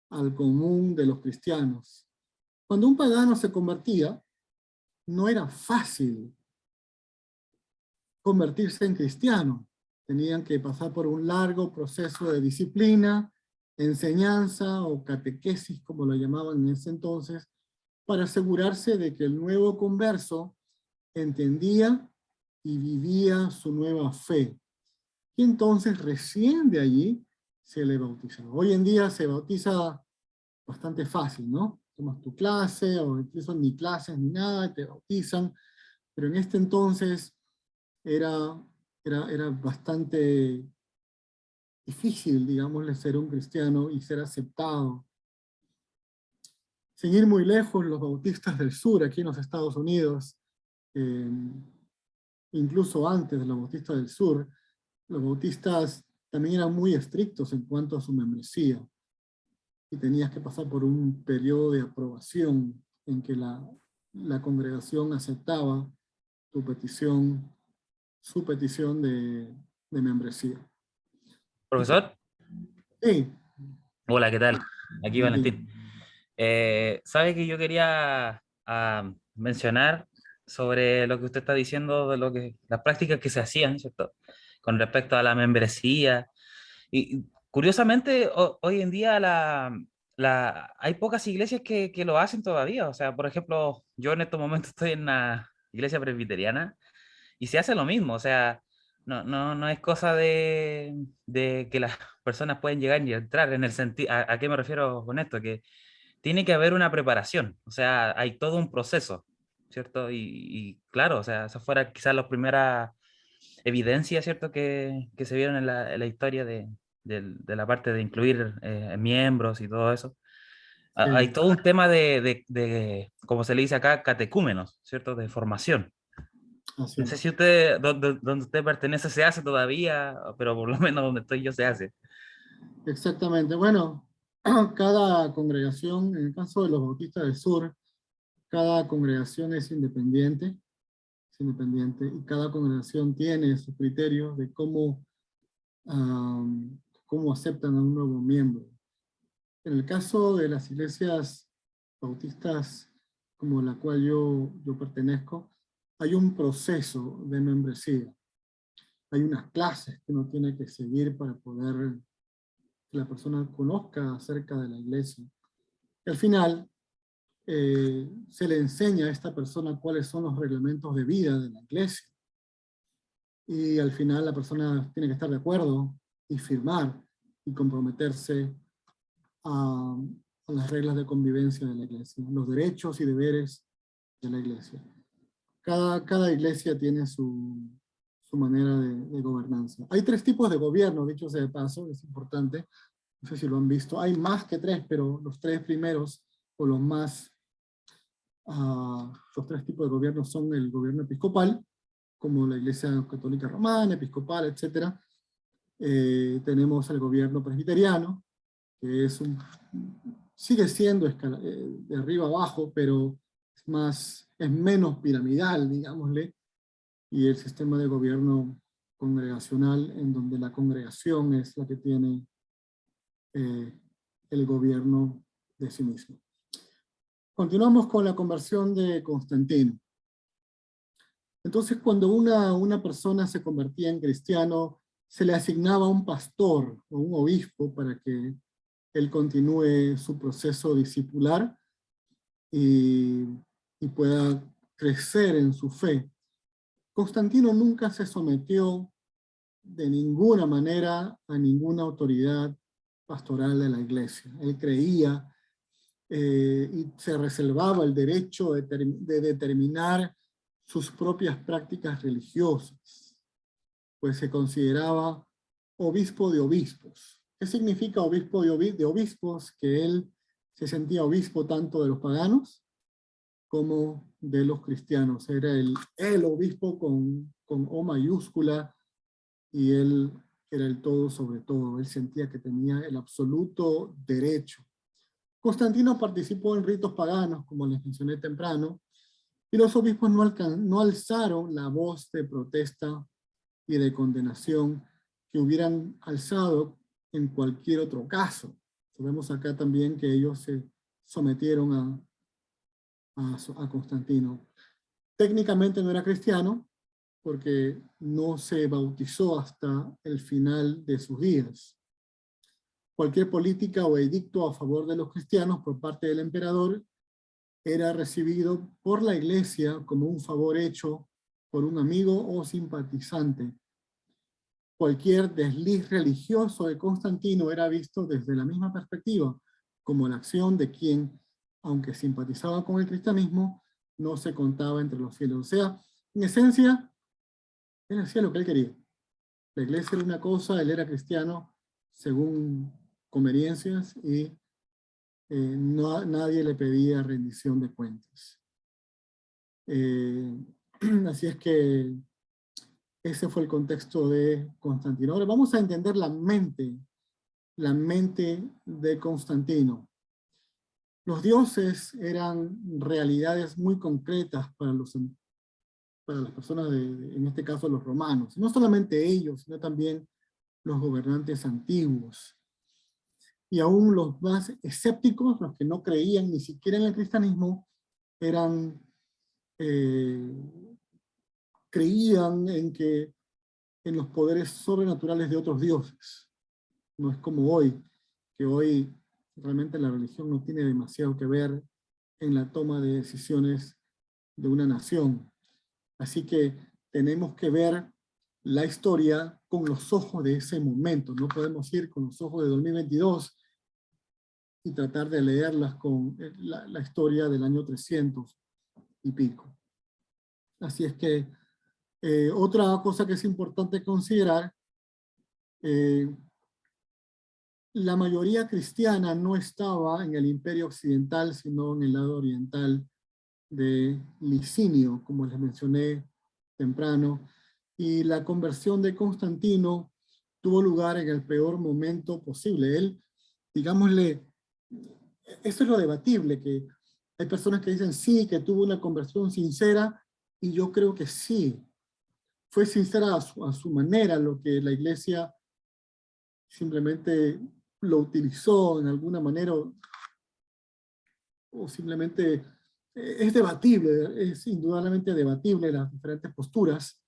al común de los cristianos. Cuando un pagano se convertía, no era fácil convertirse en cristiano. Tenían que pasar por un largo proceso de disciplina, enseñanza o catequesis, como lo llamaban en ese entonces, para asegurarse de que el nuevo converso entendía y vivía su nueva fe. Y entonces recién de allí se le bautizaba. Hoy en día se bautiza bastante fácil, ¿no? Tomas tu clase, o incluso ni clases ni nada, y te bautizan. Pero en este entonces era bastante difícil, digámosle, ser un cristiano y ser aceptado. Sin ir muy lejos, los bautistas del sur, aquí en los Estados Unidos, incluso antes de los bautistas del sur, los bautistas también eran muy estrictos en cuanto a su membresía. Y tenías que pasar por un periodo de aprobación en que la congregación aceptaba tu petición, su petición de membresía. Profesor, Sí, hola, ¿qué tal? Aquí Valentín. Valentín. Sabe que yo quería mencionar sobre lo que usted está diciendo, de las prácticas que se hacían, ¿cierto? Con respecto a la membresía. Y curiosamente, hoy en día hay pocas iglesias que lo hacen todavía. O sea, por ejemplo, yo en estos momentos estoy en una iglesia presbiteriana y se hace lo mismo. O sea, no es cosa de que las personas pueden llegar y entrar en el sentido. ¿A qué me refiero con esto? Que tiene que haber una preparación. O sea, hay todo un proceso, ¿cierto? Y claro, o sea, esas fueron quizás las primeras evidencias, ¿cierto? Que se vieron en la historia de la parte de incluir miembros y todo eso. Hay todo un tema como se le dice acá, catecúmenos, ¿cierto? De formación. Así No sé es. si usted, donde usted pertenece, se hace todavía, pero por lo menos donde estoy yo se hace. Exactamente. Bueno, cada congregación, en el caso de los bautistas del sur, cada congregación es independiente, y cada congregación tiene su criterio de cómo aceptan a un nuevo miembro. En el caso de las iglesias bautistas como la cual yo pertenezco, hay un proceso de membresía. Hay unas clases que uno tiene que seguir para poder que la persona conozca acerca de la iglesia. Y al final, se le enseña a esta persona cuáles son los reglamentos de vida de la iglesia. Y al final la persona tiene que estar de acuerdo y firmar y comprometerse a las reglas de convivencia de la iglesia, los derechos y deberes de la iglesia. Cada iglesia tiene su manera de gobernanza. Hay 3 tipos de gobierno, dicho sea de paso, es importante. No sé si lo han visto. Hay más que 3, pero los 3 primeros o los más, los tres tipos de gobierno son el gobierno episcopal, como la Iglesia Católica Romana, episcopal, etc. Tenemos el gobierno presbiteriano, que es sigue siendo de arriba abajo, pero es menos piramidal, digámosle, y el sistema de gobierno congregacional, en donde la congregación es la que tiene el gobierno de sí mismo. Continuamos con la conversión de Constantino. Entonces, cuando una persona se convertía en cristiano, se le asignaba un pastor o un obispo para que él continúe su proceso discipular y pueda crecer en su fe. Constantino nunca se sometió de ninguna manera a ninguna autoridad pastoral de la iglesia. Él creía y se reservaba el derecho de determinar sus propias prácticas religiosas, pues se consideraba obispo de obispos. ¿Qué significa obispo de obispos? Que él se sentía obispo tanto de los paganos como de los cristianos. Era el obispo con O mayúscula, y él era el todo sobre todo. Él sentía que tenía el absoluto derecho. Constantino participó en ritos paganos, como les mencioné temprano, y los obispos no alzaron la voz de protesta y de condenación que hubieran alzado en cualquier otro caso. Vemos acá también que ellos se sometieron a Constantino. Técnicamente no era cristiano, porque no se bautizó hasta el final de sus días. Cualquier política o edicto a favor de los cristianos por parte del emperador era recibido por la iglesia como un favor hecho por un amigo o simpatizante. Cualquier desliz religioso de Constantino era visto desde la misma perspectiva, como la acción de quien, aunque simpatizaba con el cristianismo, no se contaba entre los fieles. O sea, en esencia, él hacía lo que él quería. La iglesia era una cosa, él era cristiano según conveniencias, y nadie le pedía rendición de cuentas. Así es que ese fue el contexto de Constantino. Ahora vamos a entender la mente de Constantino. Los dioses eran realidades muy concretas para las personas, en este caso los romanos. No solamente ellos, sino también los gobernantes antiguos. Y aún los más escépticos, los que no creían ni siquiera en el cristianismo, creían en los poderes sobrenaturales de otros dioses. No es como hoy, que hoy realmente la religión no tiene demasiado que ver en la toma de decisiones de una nación. Así que tenemos que ver la historia con los ojos de ese momento. No podemos ir con los ojos de 2022 y tratar de leerlas con la historia del año 300 y pico. Así es que otra cosa que es importante considerar, la mayoría cristiana no estaba en el imperio occidental, sino en el lado oriental de Licinio, como les mencioné temprano, y la conversión de Constantino tuvo lugar en el peor momento posible. Él, digámosle, eso es lo debatible, que hay personas que dicen sí, que tuvo una conversión sincera, y yo creo que sí, fue sincera a su manera, lo que la iglesia simplemente lo utilizó en alguna manera, o simplemente es debatible, es indudablemente debatible las diferentes posturas,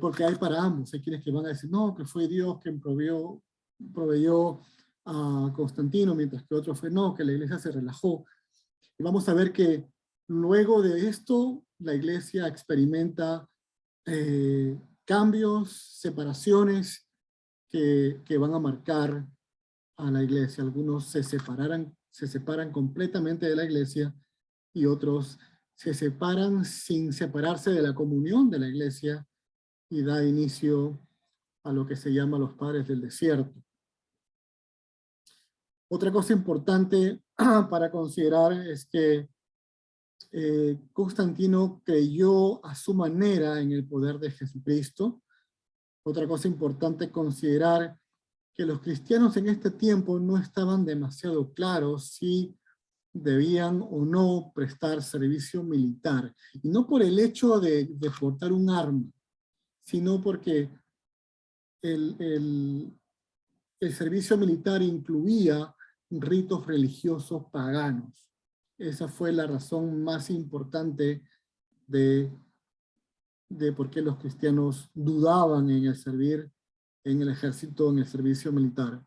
porque hay para ambos. Hay quienes que van a decir, no, que fue Dios quien proveyó a Constantino, mientras que otro fue, no, que la iglesia se relajó. Y vamos a ver que luego de esto, la iglesia experimenta cambios, separaciones que van a marcar a la iglesia. Algunos se separan completamente de la iglesia, y otros se separan sin separarse de la comunión de la iglesia, y da inicio a lo que se llama los padres del desierto. Otra cosa importante para considerar es que Constantino creyó a su manera en el poder de Jesucristo. Otra cosa importante considerar que los cristianos en este tiempo no estaban demasiado claros si debían o no prestar servicio militar. Y no por el hecho de portar un arma, sino porque el servicio militar incluía ritos religiosos paganos. Esa fue la razón más importante de por qué los cristianos dudaban en el servir en el ejército, en el servicio militar.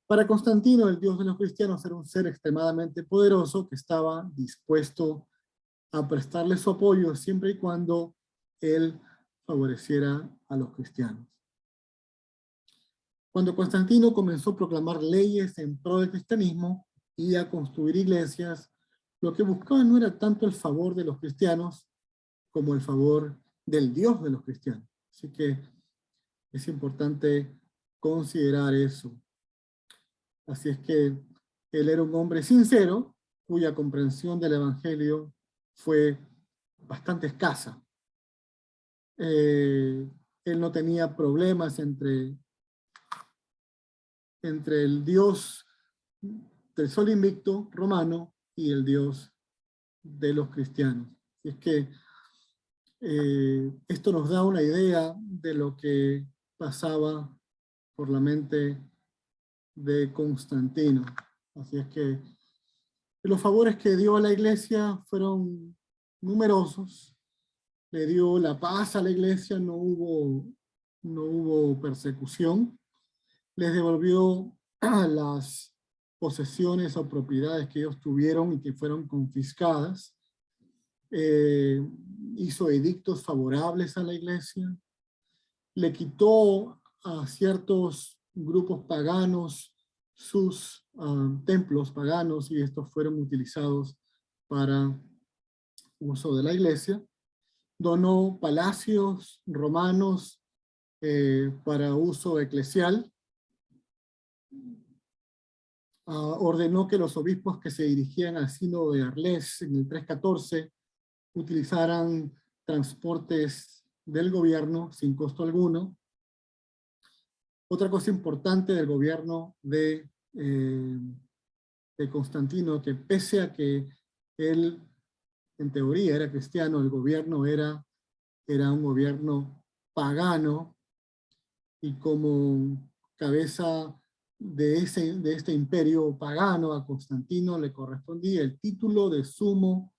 Para Constantino, el Dios de los cristianos era un ser extremadamente poderoso que estaba dispuesto a prestarle su apoyo siempre y cuando él favoreciera a los cristianos. Cuando Constantino comenzó a proclamar leyes en pro del cristianismo y a construir iglesias, lo que buscaba no era tanto el favor de los cristianos como el favor del Dios de los cristianos. Así que es importante considerar eso. Así es que él era un hombre sincero, cuya comprensión del evangelio fue bastante escasa. Él no tenía problemas entre el Dios del sol invicto romano y el Dios de los cristianos. Y es que esto nos da una idea de lo que pasaba por la mente de Constantino. Así es que los favores que dio a la iglesia fueron numerosos. Le dio la paz a la iglesia, no hubo persecución. Les devolvió las posesiones o propiedades que ellos tuvieron y que fueron confiscadas. Hizo edictos favorables a la iglesia. Le quitó a ciertos grupos paganos sus templos paganos y estos fueron utilizados para uso de la iglesia. Donó palacios romanos para uso eclesial. Ordenó que los obispos que se dirigían al sínodo de Arles en el 314 utilizaran transportes del gobierno sin costo alguno. Otra cosa importante del gobierno de Constantino, que pese a que él en teoría era cristiano, el gobierno era un gobierno pagano, y como cabeza de este imperio pagano, a Constantino le correspondía el título de sumo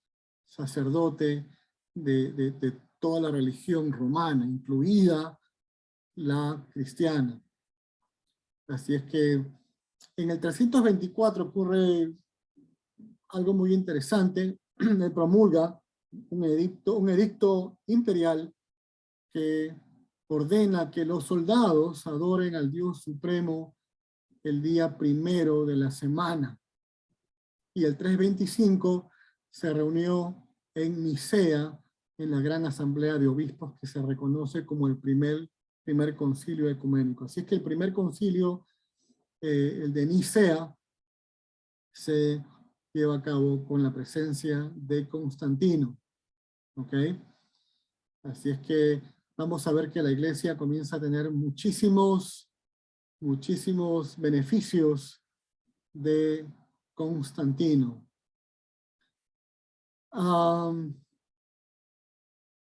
sacerdote de toda la religión romana, incluida la cristiana. Así es que en el 324 ocurre algo muy interesante. Él promulga un edicto imperial que ordena que los soldados adoren al Dios Supremo el día primero de la semana. Y el 325 se reunió en Nicea, en la gran asamblea de obispos que se reconoce como el primer concilio ecuménico. Así es que el primer concilio, el de Nicea, se lleva a cabo con la presencia de Constantino. ¿Ok? Así es que vamos a ver que la iglesia comienza a tener muchísimos beneficios de Constantino.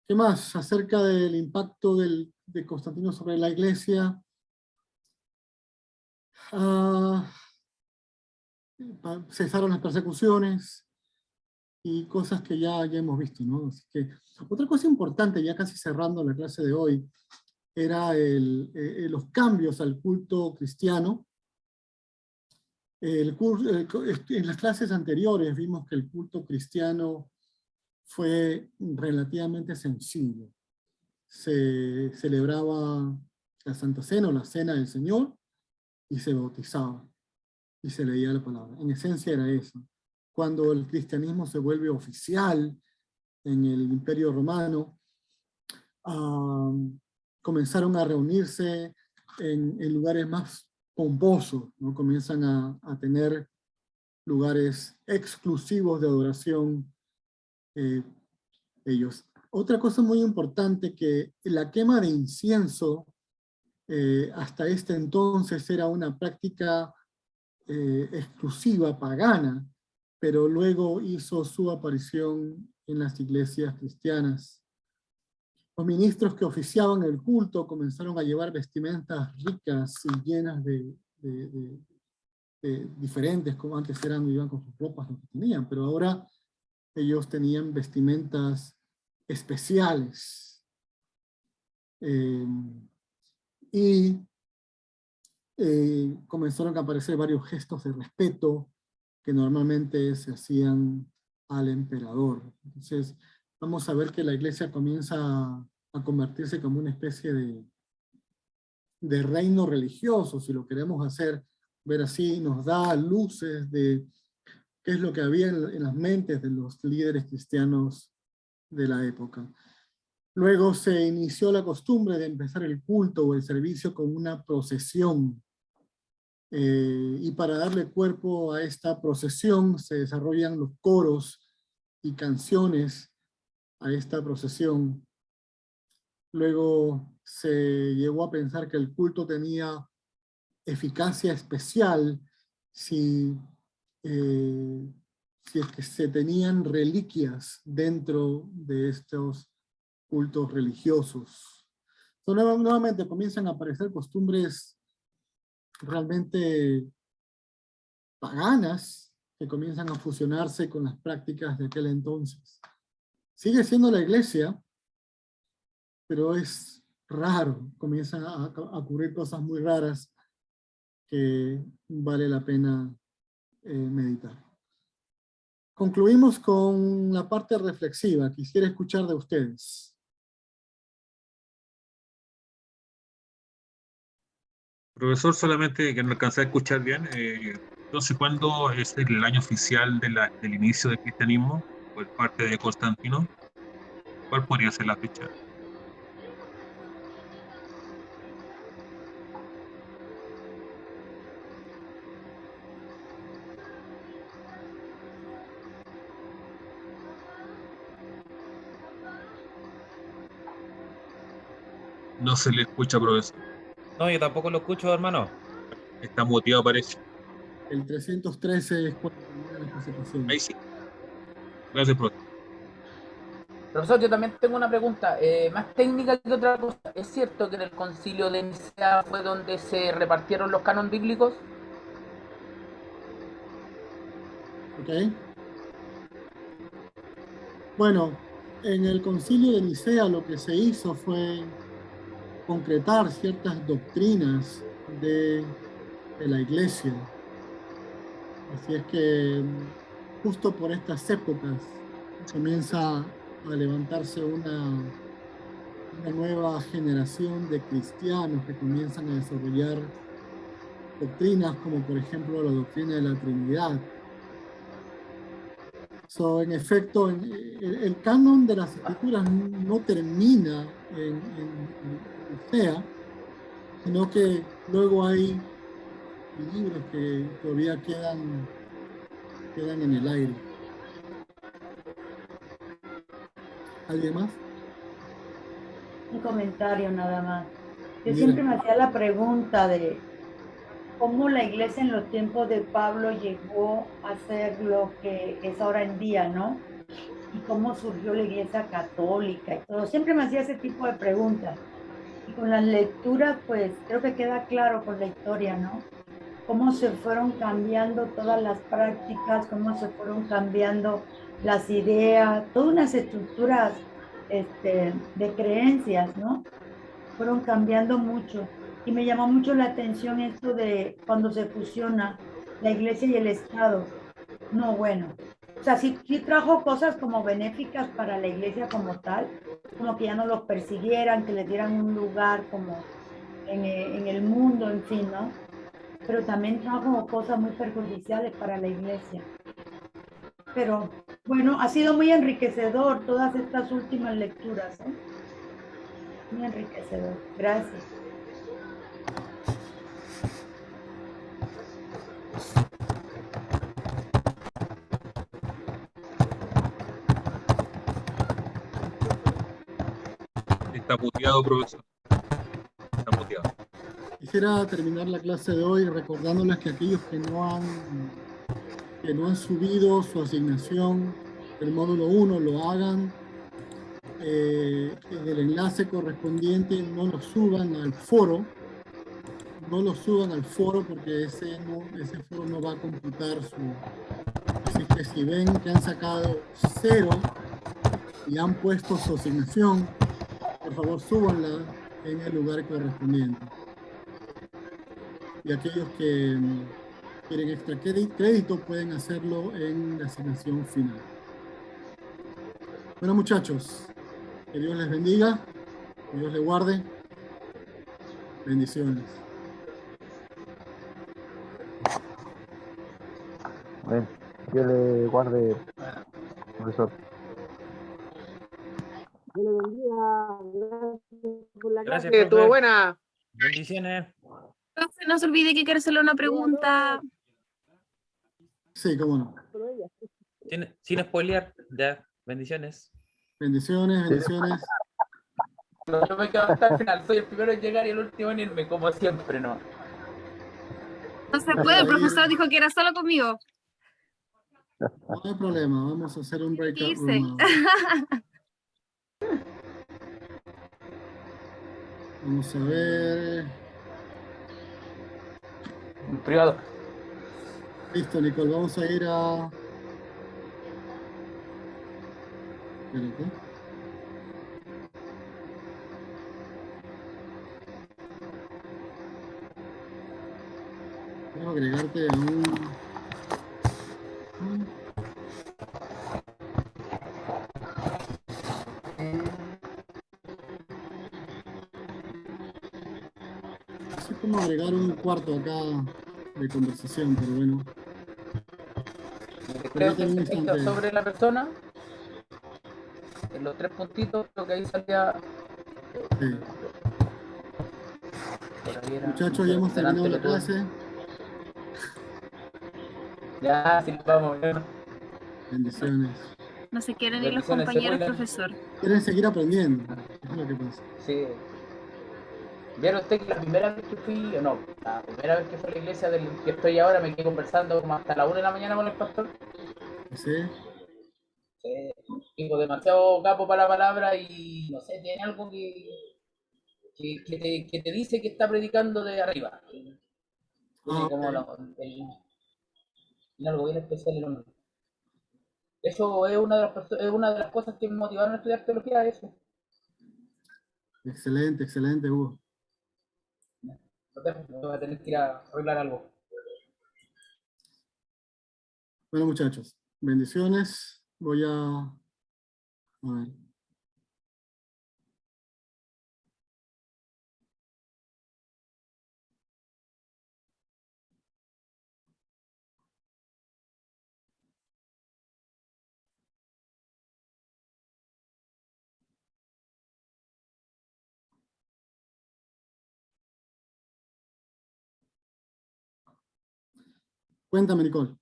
¿Qué más acerca del impacto de Constantino sobre la iglesia? Cesaron las persecuciones y cosas que ya hemos visto, ¿no? Así que otra cosa importante, ya casi cerrando la clase de hoy, era los cambios al culto cristiano. En las clases anteriores vimos que el culto cristiano fue relativamente sencillo. Se celebraba la Santa Cena o la Cena del Señor y se bautizaba y se leía la palabra. En esencia era eso. Cuando el cristianismo se vuelve oficial en el Imperio Romano, comenzaron a reunirse en lugares más pomposos, ¿no? Comienzan a tener lugares exclusivos de adoración ellos. Otra cosa muy importante, que la quema de incienso hasta este entonces era una práctica exclusiva, pagana, pero luego hizo su aparición en las iglesias cristianas. Los ministros que oficiaban el culto comenzaron a llevar vestimentas ricas y llenas de diferentes, como antes iban con sus ropas, lo que tenían, pero ahora ellos tenían vestimentas especiales. Y comenzaron a aparecer varios gestos de respeto que normalmente se hacían al emperador. Entonces, vamos a ver que la iglesia comienza a convertirse como una especie de reino religioso, si lo queremos ver así, nos da luces de qué es lo que había en las mentes de los líderes cristianos de la época. Luego se inició la costumbre de empezar el culto o el servicio con una procesión. Y para darle cuerpo a esta procesión se desarrollan los coros y canciones a esta procesión. Luego se llegó a pensar que el culto tenía eficacia especial si es que se tenían reliquias dentro de estos cultos religiosos. Entonces, nuevamente comienzan a aparecer costumbres realmente paganas que comienzan a fusionarse con las prácticas de aquel entonces. Sigue siendo la iglesia, pero es raro, comienzan a ocurrir cosas muy raras que vale la pena meditar. Concluimos con la parte reflexiva. Quisiera escuchar de ustedes. Profesor, solamente que no alcancé a escuchar bien, entonces, ¿cuándo es el año oficial del inicio del cristianismo por parte de Constantino? ¿Cuál podría ser la fecha? No se le escucha, profesor. No, yo tampoco lo escucho, hermano. Está muteado, parece. El 313 es cuando termina la presentación. Ahí sí. Gracias, profesor. Profesor, yo también tengo una pregunta, más técnica que otra cosa. ¿Es cierto que en el concilio de Nicea fue donde se repartieron los cánones bíblicos? ¿Ok? Bueno, en el concilio de Nicea lo que se hizo fue concretar ciertas doctrinas de la iglesia. Así es que justo por estas épocas comienza a levantarse una nueva generación de cristianos que comienzan a desarrollar doctrinas como por ejemplo la doctrina de la Trinidad. En efecto, el canon de las escrituras no termina en Nicea, sino que luego hay libros que todavía quedan en el aire. ¿Alguien más? Un comentario nada más. Yo Mira. siempre me hacía la pregunta de cómo la iglesia en los tiempos de Pablo llegó a ser lo que es ahora en día, ¿no? Y cómo surgió la iglesia católica y todo. Siempre me hacía ese tipo de preguntas. Y con las lecturas, pues creo que queda claro con la historia, ¿no? Cómo se fueron cambiando todas las prácticas, cómo se fueron cambiando las ideas, todas unas estructuras de creencias, ¿no? Fueron cambiando mucho. Y me llamó mucho la atención esto de cuando se fusiona la iglesia y el Estado. No, bueno. O sea, sí trajo cosas como benéficas para la iglesia como tal, como que ya no los persiguieran, que les dieran un lugar como en el mundo, en fin, ¿no? Pero también trajo cosas muy perjudiciales para la iglesia. Pero bueno, ha sido muy enriquecedor todas estas últimas lecturas, ¿eh? Muy enriquecedor. Gracias. Está muteado, profesor. Está muteado. Quisiera terminar la clase de hoy recordándoles que aquellos que no han subido su asignación del módulo 1 lo hagan en el enlace correspondiente, no lo suban al foro. No lo suban al foro porque ese foro no va a computar su... Así que si ven que han sacado 0 y han puesto su asignación, por favor súbanla en el lugar correspondiente. Y aquellos que quieren extra crédito pueden hacerlo en la asignación final. Bueno, muchachos, que Dios les bendiga, que Dios les guarde. Bendiciones. Amén. Dios le guarde, profesor. Dios le bendiga. Gracias por la Gracias, clase, estuvo profe. buena. Bendiciones. Profe, no se olvide que quiero hacerle una pregunta. Sí, cómo no. Sin spoilear, ya. Bendiciones. Bendiciones, bendiciones. Yo me quedo hasta el final, soy el primero en llegar y el último en irme, como siempre, ¿no? No se puede, el profesor dijo que era solo conmigo. No hay problema, vamos a hacer un ¿Qué breakout hice? room ahora. Vamos a ver. En privado. Listo, Nicole, vamos a ir a... Espérate. Voy a agregarte a un... No sé cómo agregar un cuarto acá de conversación, pero bueno. Creo que Permítame un se clica instante. sobre la persona, en los 3 puntitos, creo que ahí salía. Sí. Por ahí era, Muchachos, ya hemos terminado la clase. Ya, sí, vamos. Ya. Bendiciones. No se quieren ir los Bendiciones, compañeros, Sebuela. profesor. Quieren seguir aprendiendo. Es lo que pasa. Sí. ¿Vieron usted que la primera vez que fui, o no, la primera vez que fui a la iglesia del que estoy ahora me quedé conversando como hasta la 1 de la mañana con el pastor? ¿Sí? Tipo, demasiado capo para la palabra y no sé, tiene algo que te dice que está predicando de arriba. Tiene como tiene algo bien especial el hombre. Eso es una de las cosas que me motivaron a estudiar teología, eso. Excelente, excelente, Hugo. Voy a tener que ir a arreglar algo. Bueno, muchachos, bendiciones. Voy a ver. Cuéntame, Nicole.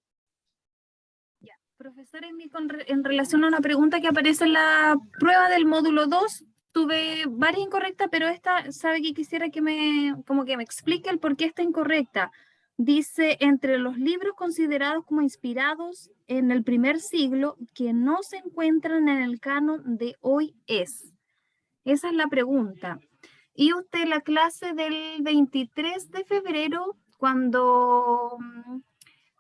Profesor, en relación a una pregunta que aparece en la prueba del módulo 2, tuve varias incorrectas, pero esta, sabe que quisiera que me explique el por qué está incorrecta. Dice, entre los libros considerados como inspirados en el primer siglo, que no se encuentran en el canon de hoy es. Esa es la pregunta. Y usted, la clase del 23 de febrero, cuando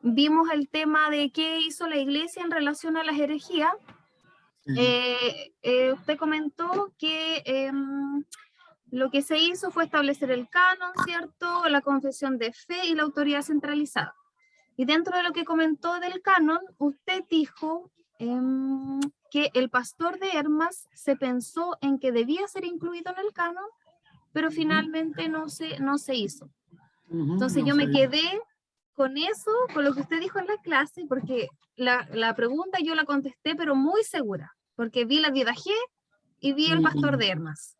vimos el tema de qué hizo la iglesia en relación a las herejías, usted comentó que lo que se hizo fue establecer el canon, ¿cierto? La confesión de fe y la autoridad centralizada. Y dentro de lo que comentó del canon, usted dijo que el pastor de Hermas se pensó en que debía ser incluido en el canon, pero finalmente no se hizo. Entonces yo me quedé con eso, con lo que usted dijo en la clase, porque la pregunta yo la contesté, pero muy segura, porque vi la Viuda G y vi el pastor de Hermas.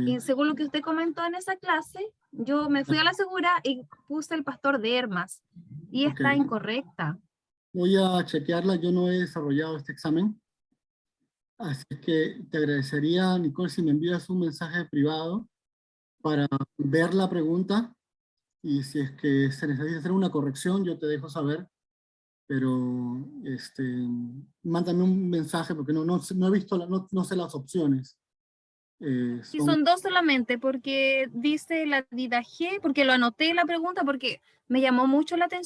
Y según lo que usted comentó en esa clase, yo me fui a la segura y puse el pastor de Hermas. Y está incorrecta. Voy a chequearla, yo no he desarrollado este examen. Así que te agradecería, Nicole, si me envías un mensaje privado para ver la pregunta, y si es que se necesita hacer una corrección, yo te dejo saber, pero mándame un mensaje porque no he visto, no sé las opciones. Sí, son dos solamente, porque dice la Dida G, porque lo anoté en la pregunta, porque me llamó mucho la atención.